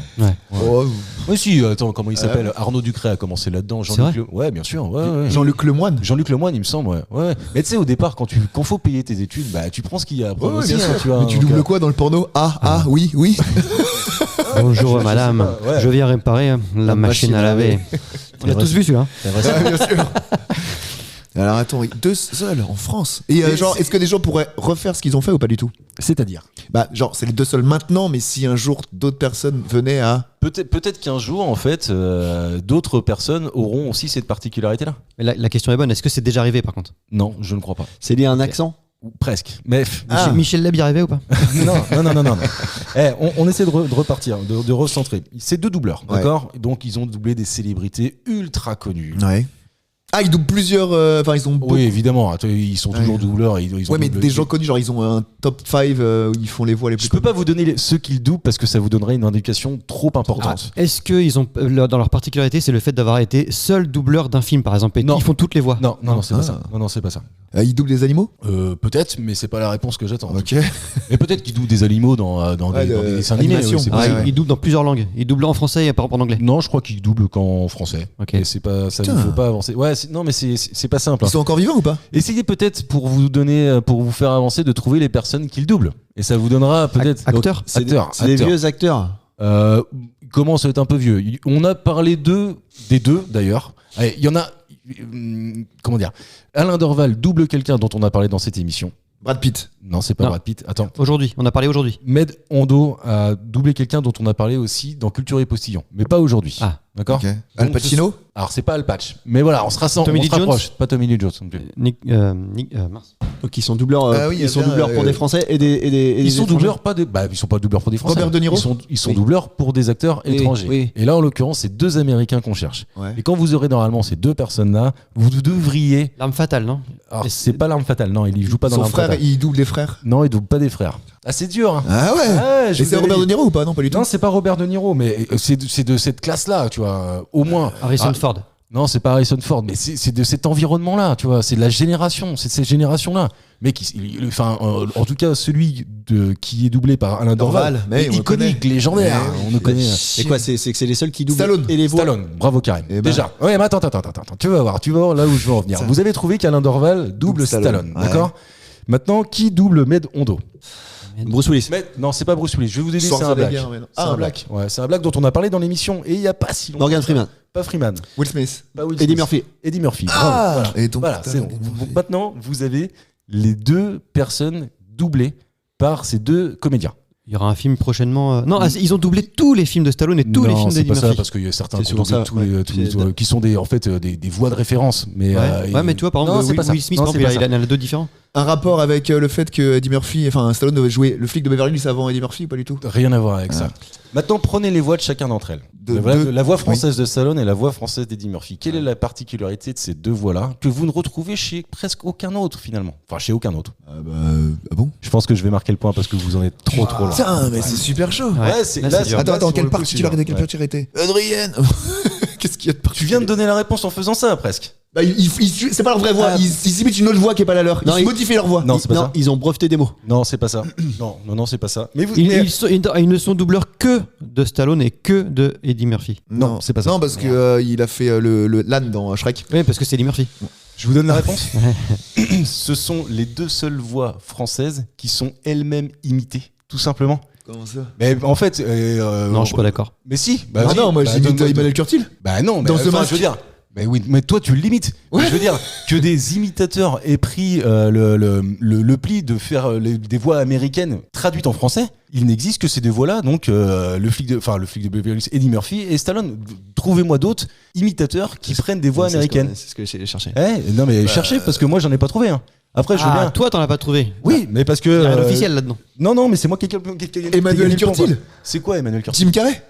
Oh, Oui, si, attends, comment il s'appelle Arnaud Ducré a commencé là-dedans. C'est Jean-Luc Ouais, bien sûr. Ouais. Jean-Luc Lemoine. Jean-Luc Lemoine, il me semble, ouais. Mais tu sais, au départ, quand faut payer tes études, bah, tu prends ce qu'il y a à prendre aussi, bien hein, sûr. tu vois. Mais tu donc, doubles quoi dans le porno? Oui. Bonjour madame, sais pas, ouais. je viens réparer la machine à laver. On l'a tous vu celui-là. Bien sûr. Alors attends, deux seuls en France. Et genre, est-ce que des gens pourraient refaire ce qu'ils ont fait ou pas du tout? C'est-à-dire Bah, genre, c'est les deux seuls maintenant, mais si un jour d'autres personnes venaient à. peut-être qu'un jour, en fait, d'autres personnes auront aussi cette particularité-là. Mais la question est bonne. Est-ce que c'est déjà arrivé par contre? Non, je ne crois pas. C'est lié à un accent. Ou presque. Mais Michel Leb y arrivait ou pas? non. On essaie de repartir, de recentrer. C'est deux doubleurs, Ouais. d'accord? Donc ils ont doublé des célébrités ultra connues. Ouais. Ah, ils doublent plusieurs. Enfin, ils ont. beaucoup- Oui, évidemment. Attends, ils sont toujours Ouais. doubleurs. Ils ont Ouais, mais doublé- des gens connus, genre, ils ont un top 5 où ils font les voix les plus Je peux pas vous donner ceux qu'ils doublent parce que ça vous donnerait une indication trop importante. Est-ce que ils ont dans leur particularité, c'est le fait d'avoir été seul doubleur d'un film par exemple et Non. ils font toutes les voix? Non, c'est pas Ah. ça. Non, c'est pas ça. Ils doublent des animaux? Peut-être, mais c'est pas la réponse que j'attends. Ok. Mais peut-être qu'ils doublent des animaux dans Ouais, des dessins animés. animation. oui, c'est Ah, Ouais, possible. ils doublent dans plusieurs langues. Ils doublent en français et par exemple en anglais. Non, je crois qu'ils doublent qu'en français. Ok. Et c'est pas ça. Il Putain. faut pas avancer. Ouais, non, mais c'est pas simple. Ils hein. sont encore vivants ou pas? Essayez peut-être pour vous faire avancer de trouver les personnes qu'ils doublent. Et ça vous donnera peut-être. Acteurs. Donc, C'est acteurs. des vieux acteurs. Ils commencent à être un peu vieux. On a parlé des deux d'ailleurs. Allez, il y en a. Comment dire? Alain Dorval double quelqu'un dont on a parlé dans cette émission. Brad Pitt. Non, c'est pas Non. Brad Pitt. Attends. Aujourd'hui, on a parlé aujourd'hui. Med Hondo a doublé quelqu'un dont on a parlé aussi dans Culture et Postillon, mais pas aujourd'hui. Ah. D'accord. Ok. Al Donc, Pacino? Alors c'est pas Al Patch, mais voilà, on se rassemble, Tommy on Lee se rapproche. Jones Pas Tommy Lee Jones non plus. Mince. Donc ils sont doubleurs. Ah oui, il y a ils sont bien, doubleurs pour des Français et des. Ils sont étrangers. doubleurs ils sont pas doubleurs pour des Français. Robert De Niro? Ils sont Oui. doubleurs pour des acteurs Oui, étrangers. oui. Et là, en l'occurrence, c'est deux Américains qu'on cherche. Ouais. Et quand vous aurez normalement ces deux personnes-là, vous devriez. L'arme fatale, non? Alors Et c'est pas l'arme fatale, non, il joue pas dans Son l'arme frère, fatale. il double des frères. Non, il double pas des frères. Ah, c'est dur. Hein. Ah ouais? Ouais, je Et vous c'est avais Robert dit. De Niro ou pas? Non, pas du tout. Non, c'est pas Robert De Niro, mais c'est de cette classe-là, tu vois, au moins. Harrison Ah, Ford. Non, c'est pas Harrison Ford, mais c'est de cet environnement-là, tu vois, c'est de la génération, c'est de cette génération-là. Mais en tout cas, celui qui est doublé par Alain Dorval, Dorval, mais on le iconique, connaît. légendaire, Mais on le connaît. Et quoi, c'est que c'est les seuls qui doublent Stallone. et les voix. Stallone, bravo Karim. Eh ben. Déjà. Ouais, mais attends, tu vas voir là où je veux en venir. Ça. Vous avez trouvé qu'Alain Dorval double Stallone, Ouais. d'accord? Maintenant, qui double Med Hondo? Bruce Willis. Mais non, c'est pas Bruce Willis. Je vais vous aider, c'est un black. Schwarzenegger, mais non. C'est Ah, un black. Ouais, c'est un black dont on a parlé dans l'émission et il y a pas si longtemps. Morgan Freeman. Pas Freeman. Will Smith. Pas Will Eddie Smith. Murphy. Eddie Murphy. Ah Bravo. Et donc, Voilà, putain, c'est bon. Maintenant, vous avez les deux personnes doublées par ces deux comédiens. Il y aura un film prochainement. Non, ils ont doublé tous les films de Stallone et tous les films c'est d'Eddie pas ça, Murphy. parce qu'il y a certains C'est qui, souvent ça, qui sont des, en fait, des voix de référence. Mais, Ouais, mais tu vois, par exemple, c'est pas ça. Will Smith, Non, par c'est exemple, pas il en a deux différents. un rapport avec le fait que Eddie Murphy, enfin Stallone devait jouer le flic de Beverly Hills avant Eddie Murphy, pas du tout. Rien à voir avec ça. Maintenant, prenez les voix de chacun d'entre elles. La voix française de Stallone et la voix française d'Eddie Murphy. Quelle est la particularité de ces deux voix-là que vous ne retrouvez chez presque aucun autre finalement? Enfin, chez aucun autre. Ah bon? Je pense que je vais marquer le point parce que vous en êtes trop loin. Putain, mais c'est super chaud. Ouais, c'est là, c'est dur. Attends, quelle sur le coup, particularité, c'est quelle particularité? Adrienne. Qu'est-ce qu'il y a de Tu particulier? viens de donner la réponse en faisant ça presque. Bah, c'est pas leur vraie voix, ils imitent une autre voix qui est pas la leur. Non, Ils modifient leur voix. Non, c'est pas Non, ça. ils ont breveté des mots. Non, c'est pas ça. Non, c'est pas ça. Mais vous. Ils mais- ne sont doubleurs que de Stallone et que de Eddie Murphy. Non, c'est pas ça. Non, parce que il a fait l'âne dans Shrek. Oui, parce que c'est Eddie Murphy. Je vous donne la réponse. Ce sont les deux seules voix françaises qui sont elles-mêmes imitées, tout simplement. Comment ça? Mais en fait, Non, je suis pas d'accord. Mais si. Bah, Ah vas-y. non, moi Bah, j'imite donne-moi- Emmanuel Curtil. Bah non, mais Dans The enfin, Mask. je veux dire. Bah oui, mais toi tu le limites. Ouais. Je veux dire que des imitateurs aient pris le pli de faire des voix américaines traduites en français. Il n'existe que ces deux voix-là, donc le flic de Beverly Hills, Eddie Murphy et Stallone. Trouvez-moi d'autres imitateurs qui prennent des voix américaines. C'est ce que j'ai cherché. Non mais cherchez parce que moi j'en ai pas trouvé. Hein. Après je veux Ah, bien. toi, t'en as pas trouvé. Oui, mais parce que Il y a rien d'officiel là-dedans. Non, mais c'est moi qui ai Emmanuel qui ai- Curtil. C'est quoi Emmanuel Curtil? Jim Carrey.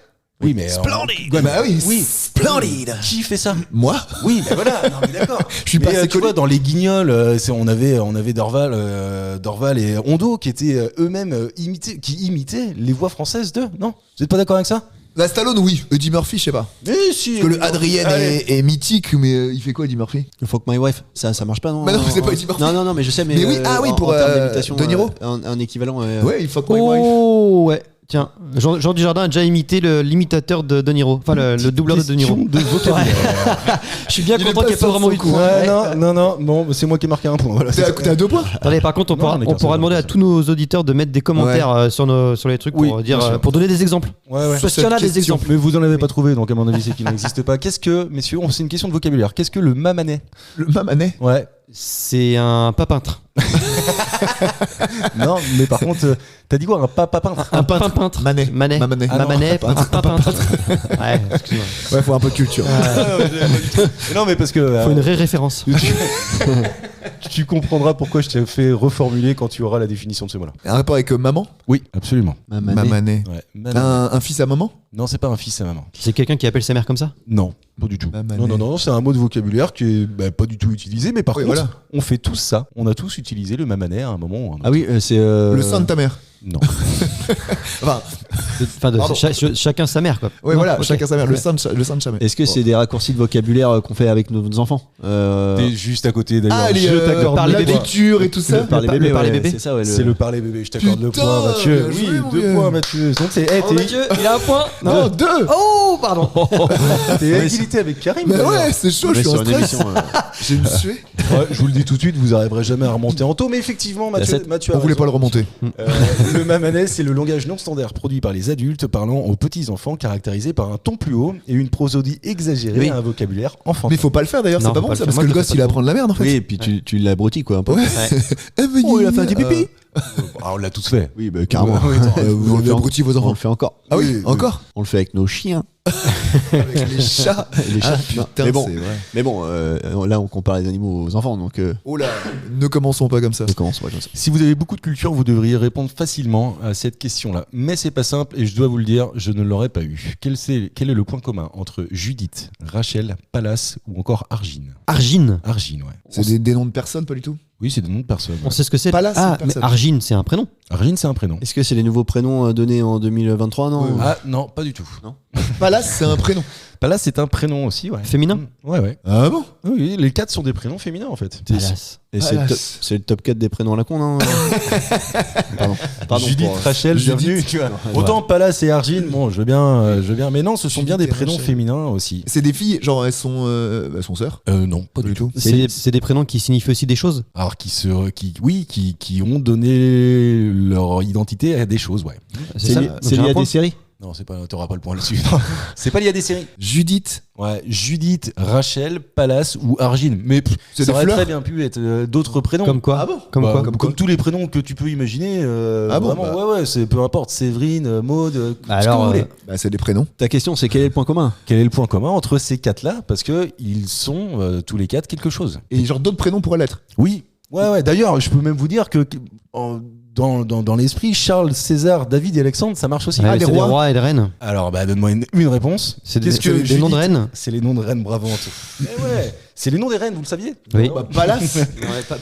Oui, mais Splendide. Bah oui. Splendide. Qui fait ça? Moi. Oui, mais voilà, non, mais d'accord. Je suis pas Mais assez tu connu. vois, dans les Guignols, on avait Dorval et Hondo qui étaient eux-mêmes qui imitaient les voix françaises d'eux. Non, vous êtes pas d'accord avec ça? La Stallone, oui. Eddie Murphy, je sais pas. Mais si. Parce que le Adrien est mythique, mais il fait quoi, Eddie Murphy? Fuck My Wife, ça marche pas, non? Mais non, c'est pas Eddie Murphy. Non, mais je sais, mais. Mais oui, ah oui, pour, en termes d'imitation, De Niro. un équivalent. Ouais, il fuck my wife. Oh, ouais. Tiens, Jean Dujardin a déjà imité l'imitateur de De Niro. Enfin, le doubleur de De Niro. De vocabulaire. Je suis bien Il est content pas qu'il n'y ait pas sur vraiment son eu de coup. point. Ouais, non, bon, c'est moi qui ai marqué un point. Voilà, T'es à 2 points. Attendez, par contre, Non, on est on qu'un pourra seul, demander à tous nos auditeurs de mettre des commentaires sur les trucs Oui, pour bien sûr. pour donner des exemples. Ouais. Parce qu'il y en a des exemples. Mais vous en avez pas trouvé, donc à mon avis, c'est qu'il n'existe pas. Qu'est-ce que, messieurs, c'est une question de vocabulaire. Qu'est-ce que le mamanet? Le Mamanet. Ouais. C'est un papintre. Non, mais par contre, t'as dit quoi? Un peintre? Un peintre. Manet. Manet. Mamanet. Ah non, Mamanet, un un papintre. Ouais, excuse-moi. Ouais, faut un peu de culture. Non, mais parce que. Faut une référence. Tu comprendras pourquoi je t'ai fait reformuler quand tu auras la définition de ce mot-là. Un rapport avec maman. Oui, absolument. Mamanet. Ouais. Mamanet. Un fils à maman. Non, c'est pas un fils à maman. C'est quelqu'un qui appelle sa mère comme ça? Non, pas du tout. Mamanet. Non, c'est un mot de vocabulaire qui est pas du tout utilisé, mais par Oui, contre, voilà. on fait tous ça. On a tous utilisé le mamanet à un moment ou à un autre. Ah oui, c'est. Le sein de ta mère. Non. Enfin, Enfin, Pardon. chacun sa mère, quoi. ouais, Non, voilà, ok. chacun sa mère. Le sein de sa mère. Est-ce que c'est des raccourcis de vocabulaire qu'on fait avec nos enfants? T'es juste à côté d'ailleurs. Ah, Je t'accorde par le les point. l'écriture et tout ça. Parler le bébé, parler ouais, bébé. c'est ça, ouais. C'est le parler bébé, je t'accorde le Putain, point, Mathieu. bien Oui, joué, mon 2 vieux. points, Mathieu. Donc c'est. Oh, Mathieu, il a un point. Non, 2. Oh, pardon. T'es à égalité avec Karim. Mais d'ailleurs. ouais, c'est chaud, On je est suis sur en une stress. émission. J'ai me tué. Ouais, je vous le dis tout de suite, vous arriverez jamais à remonter en taux, mais effectivement, Mathieu On a voulait raison. pas le remonter. Le mamanet, c'est le langage non standard produit par les adultes parlant aux petits-enfants, caractérisé par un ton plus haut et une prosodie exagérée Oui. et un vocabulaire enfantin. Mais faut pas le faire d'ailleurs, Non, c'est pas faut bon pas ça, le parce faire. que le Moi, je gosse fais il pas apprend de la merde en fait. Oui, et puis tu l'abrutis quoi un peu. Ouais. Oh, il a fait un petit pipi. Ah, on l'a tous fait. Oui, bah carrément. Oui, attends, Vous avez abruti vos On enfants. le fait encore. Ah oui, Oui, encore. On le fait avec nos chiens. Avec les chats. Les chats. Ah Non, putain, mais bon, c'est vrai. mais bon, là on compare les animaux aux enfants, donc Oh là, ne commençons pas comme ça. on commence pas comme ça. Si vous avez beaucoup de culture, vous devriez répondre facilement à cette question-là. Mais c'est pas simple et je dois vous le dire, je ne l'aurais pas eu. Quel est le point commun entre Judith, Rachel, Pallas ou encore Argine? Argine. Argine, ouais. C'est des noms de personnes, pas du tout. Oui, c'est des noms de personnes. On sait ce que c'est. Pallas, c'est Ah, une mais personne. Argine, c'est un prénom. Argine, c'est un prénom. Est-ce que c'est les nouveaux prénoms donnés en 2023, non? Ouais. Ah non, pas du tout. Pallas, c'est un prénom. Pallas, c'est un prénom aussi, ouais. Féminin. Ouais. Ah bon? Oui, les 4 sont des prénoms féminins en fait. Pallas. Et c'est le, Pallas. c'est le top 4 des prénoms à la con, non? Pardon. Judith, pour- Rachel, Judith. bienvenue. Tu vois. Autant Pallas et Argine, bon, je veux bien, mais non, ce sont bien des Judith et prénoms Rachel. féminins aussi. C'est des filles, genre elles sont sœurs? Non, pas du tout. C'est des prénoms qui signifient aussi des choses. Alors qui ont donné leur identité à des choses, ouais. C'est ça. lié, Donc, c'est j'ai lié un à point. des séries? Non, c'est pas, t'auras pas le point là-dessus. Non. C'est pas lié à des séries. Judith. Ouais, Judith, Rachel, Pallas ou Argine. Mais C'est ça des aurait fleurs très bien pu être d'autres prénoms. Comme quoi? Ah bon? Comme Bah, quoi? comme tous les prénoms que tu peux imaginer. Ah bon, Vraiment, bah. ouais, c'est peu importe. Séverine, Maud, ce que Alors, vous voulez. Bah c'est des prénoms. Ta question, c'est quel est le point commun? Quel est le point commun entre ces 4-là? Parce que ils sont tous les 4 quelque chose. Et genre d'autres prénoms pourraient l'être. Oui. Ouais. D'ailleurs, je peux même vous dire que dans l'esprit, Charles, César, David et Alexandre, ça marche aussi. Ouais, des c'est rois. des rois et des reines. Alors, donne-moi une réponse. C'est Qu'est-ce que des noms de Judith- reines. C'est les noms de reines, bravo Anto. Eh ouais, c'est les noms des reines, vous le saviez? Oui. Non. Pallas.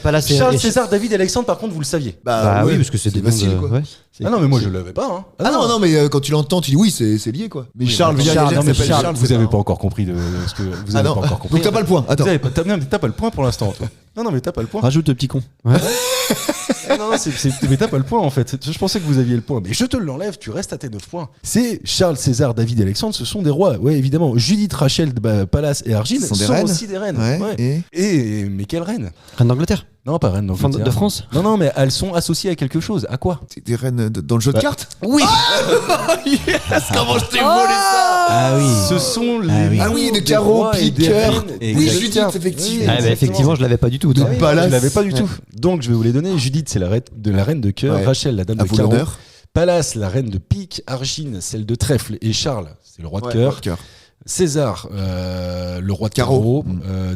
Pallas et Charles, César, David et Alexandre, par contre, vous le saviez. Bah oui, parce que c'est des noms facile de- quoi. ouais. Ah non, mais moi je l'avais pas. Hein. Ah non, mais quand tu l'entends, tu dis oui, c'est lié quoi. Mais Charles, Charles, Charles, non, mais s'appelle Charles, Charles, vous c'est avez pas pas encore compris de ce que vous Ah avez non, pas encore compris. donc t'as pas le point. Attends. T'as pas le point pour l'instant, toi. Non, mais t'as pas le point. Rajoute le petit con. Non, mais t'as pas le point en fait. Je pensais que vous aviez le point, mais je te l'enlève. Tu restes à tes 9 points. C'est Charles, César, David et Alexandre. Ce sont des rois. Ouais, évidemment. Judith, Rachel, Pallas et Argine Ce sont, sont des reines. aussi des reines. Ouais. Ouais. Et Mais quelle reine? Reine d'Angleterre. Non, pas reine d'Angleterre. De France. Non, mais elles sont associées à quelque chose. À quoi? c'est des reines dans le jeu de cartes. Oui. Comment je t'ai volé ça? Ah oui. Ce sont les oui. noms Ah oui, de des carreaux, rois et des piqueurs. reines. Oui, Exactement. Judith, effectivement. Ah, bah, effectivement, je l'avais pas du tout. De toi. Pallas. Je l'avais pas du tout. Donc je vais vous les donner. Judith, c'est la reine de cœur. Ouais. Rachel, la dame À de vous carreau. l'honneur. Pallas, la reine de pique. Argine, celle de trèfle. Et Charles, c'est le roi de cœur. Cœur. César, le roi de Carreau. carreau.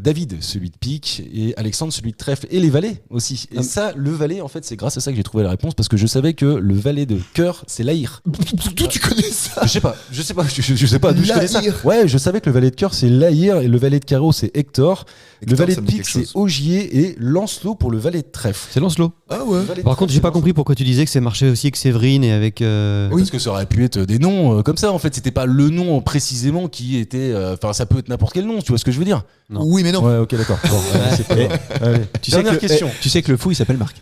David, celui de pique. Et Alexandre, celui de trèfle. Et les valets aussi. Et ça, le valet, en fait, c'est grâce à ça que j'ai trouvé la réponse. Parce que je savais que le valet de cœur, c'est l'Aïr. D'où tu connais ça? Je sais pas d'où je connais ça. L'Aïr. Ouais, je savais que le valet de cœur c'est l'Aïr et le valet de carreau c'est Hector. Le Hector, valet ça de me dit pique quelque c'est chose. Ogier et Lancelot pour le valet de trèfle. C'est Lancelot. Ah ouais. Le valet de Par contre, trèfle, j'ai pas c'est compris pourquoi tu disais que c'est marché aussi avec Séverine et avec. Oui. Parce que ça aurait pu être des noms comme ça en fait, c'était pas le nom précisément qui était enfin ça peut être n'importe quel nom, tu vois ce que je veux dire? Non. Oui, mais non. Ouais, OK, d'accord. Bon, allez, c'est pas grave. Allez. Tu sais, Dernière question. tu sais que le fou, il s'appelle Marc.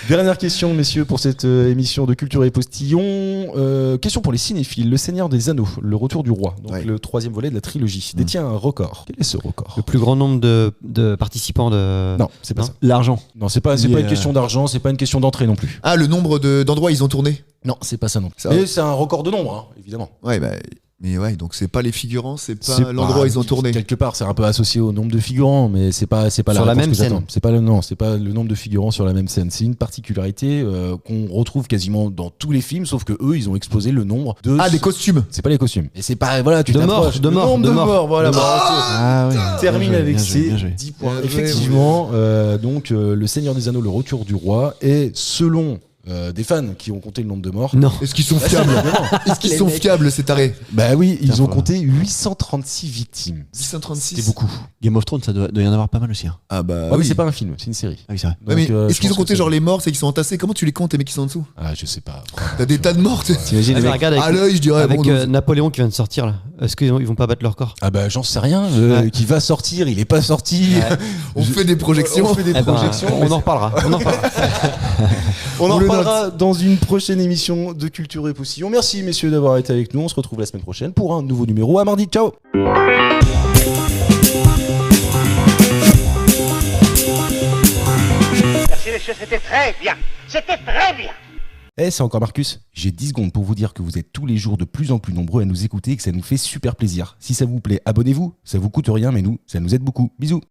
Dernière question, messieurs, pour cette émission de Culture et Postillon. Question pour les cinéphiles. Le Seigneur des Anneaux, le retour du roi, donc Ouais. le 3e volet de la trilogie, détient un record. Quel est ce record? Le plus grand nombre de participants de. Non, c'est pas Non. ça. L'argent. Non, c'est pas Il une est, question d'argent, c'est pas une question d'entrée non plus. Ah, le nombre d'endroits ils ont tourné. Non, c'est pas ça non plus. Ça Mais va. c'est un record de nombre, hein, évidemment. Ouais, bah. Mais ouais, donc c'est pas les figurants, c'est C'est pas l'endroit où ils ont tourné. Quelque part, c'est un peu associé au nombre de figurants, mais c'est pas Sur la réponse même que scène. j'attends. C'est pas le nombre de figurants sur la même scène. C'est une particularité qu'on retrouve quasiment dans tous les films, sauf que eux, ils ont explosé le nombre de. Ah, des costumes. C'est pas les costumes. Et c'est pas voilà, tu De t'approches. morts, de Le morts, nombre de de morts. morts. Voilà. De bravo. Ah oui. Termine Bien joué, avec bien joué, ses bien joué. 10 points. Bien joué, Effectivement, donc le Seigneur des Anneaux, le retour du roi, est selon des fans qui ont compté le nombre de morts. Non. Est-ce qu'ils sont fiables? Est-ce qu'ils sont fiables, ces tarés? Bah oui, ils ont voilà. compté 836 victimes. 636. C'est beaucoup. Game of Thrones, ça doit y en avoir pas mal aussi. Hein. Ah bah. Ah oui, c'est pas un film, c'est une série. Ah oui, c'est vrai. Ouais, mais Donc, est-ce je qu'ils ont pense compté que genre ça- les morts, c'est qu'ils sont entassés? Comment tu les comptes, les mecs qui sont en dessous? Ah, je sais pas. T'as des tas de morts, tu sais. T'imagines Ah, les mais mecs regarde À avec, l'œil, je dirais. avec bon, donc- Napoléon qui vient de sortir là. Est-ce qu'ils vont pas battre leur corps? Ah bah j'en sais rien. Ouais. Qui va sortir, il est pas sorti. On fait des projections. On fait des Eh ben, projections. on en reparlera. On en reparlera. On en On le reparlera dans une prochaine émission de Culture et Postillon. Merci messieurs d'avoir été avec nous. On se retrouve la semaine prochaine pour un nouveau numéro. À mardi. Ciao. Merci messieurs, c'était très bien. C'était très bien. Eh, c'est encore Marcus. J'ai 10 secondes pour vous dire que vous êtes tous les jours de plus en plus nombreux à nous écouter et que ça nous fait super plaisir. Si ça vous plaît, abonnez-vous. Ça vous coûte rien, mais nous, ça nous aide beaucoup. Bisous.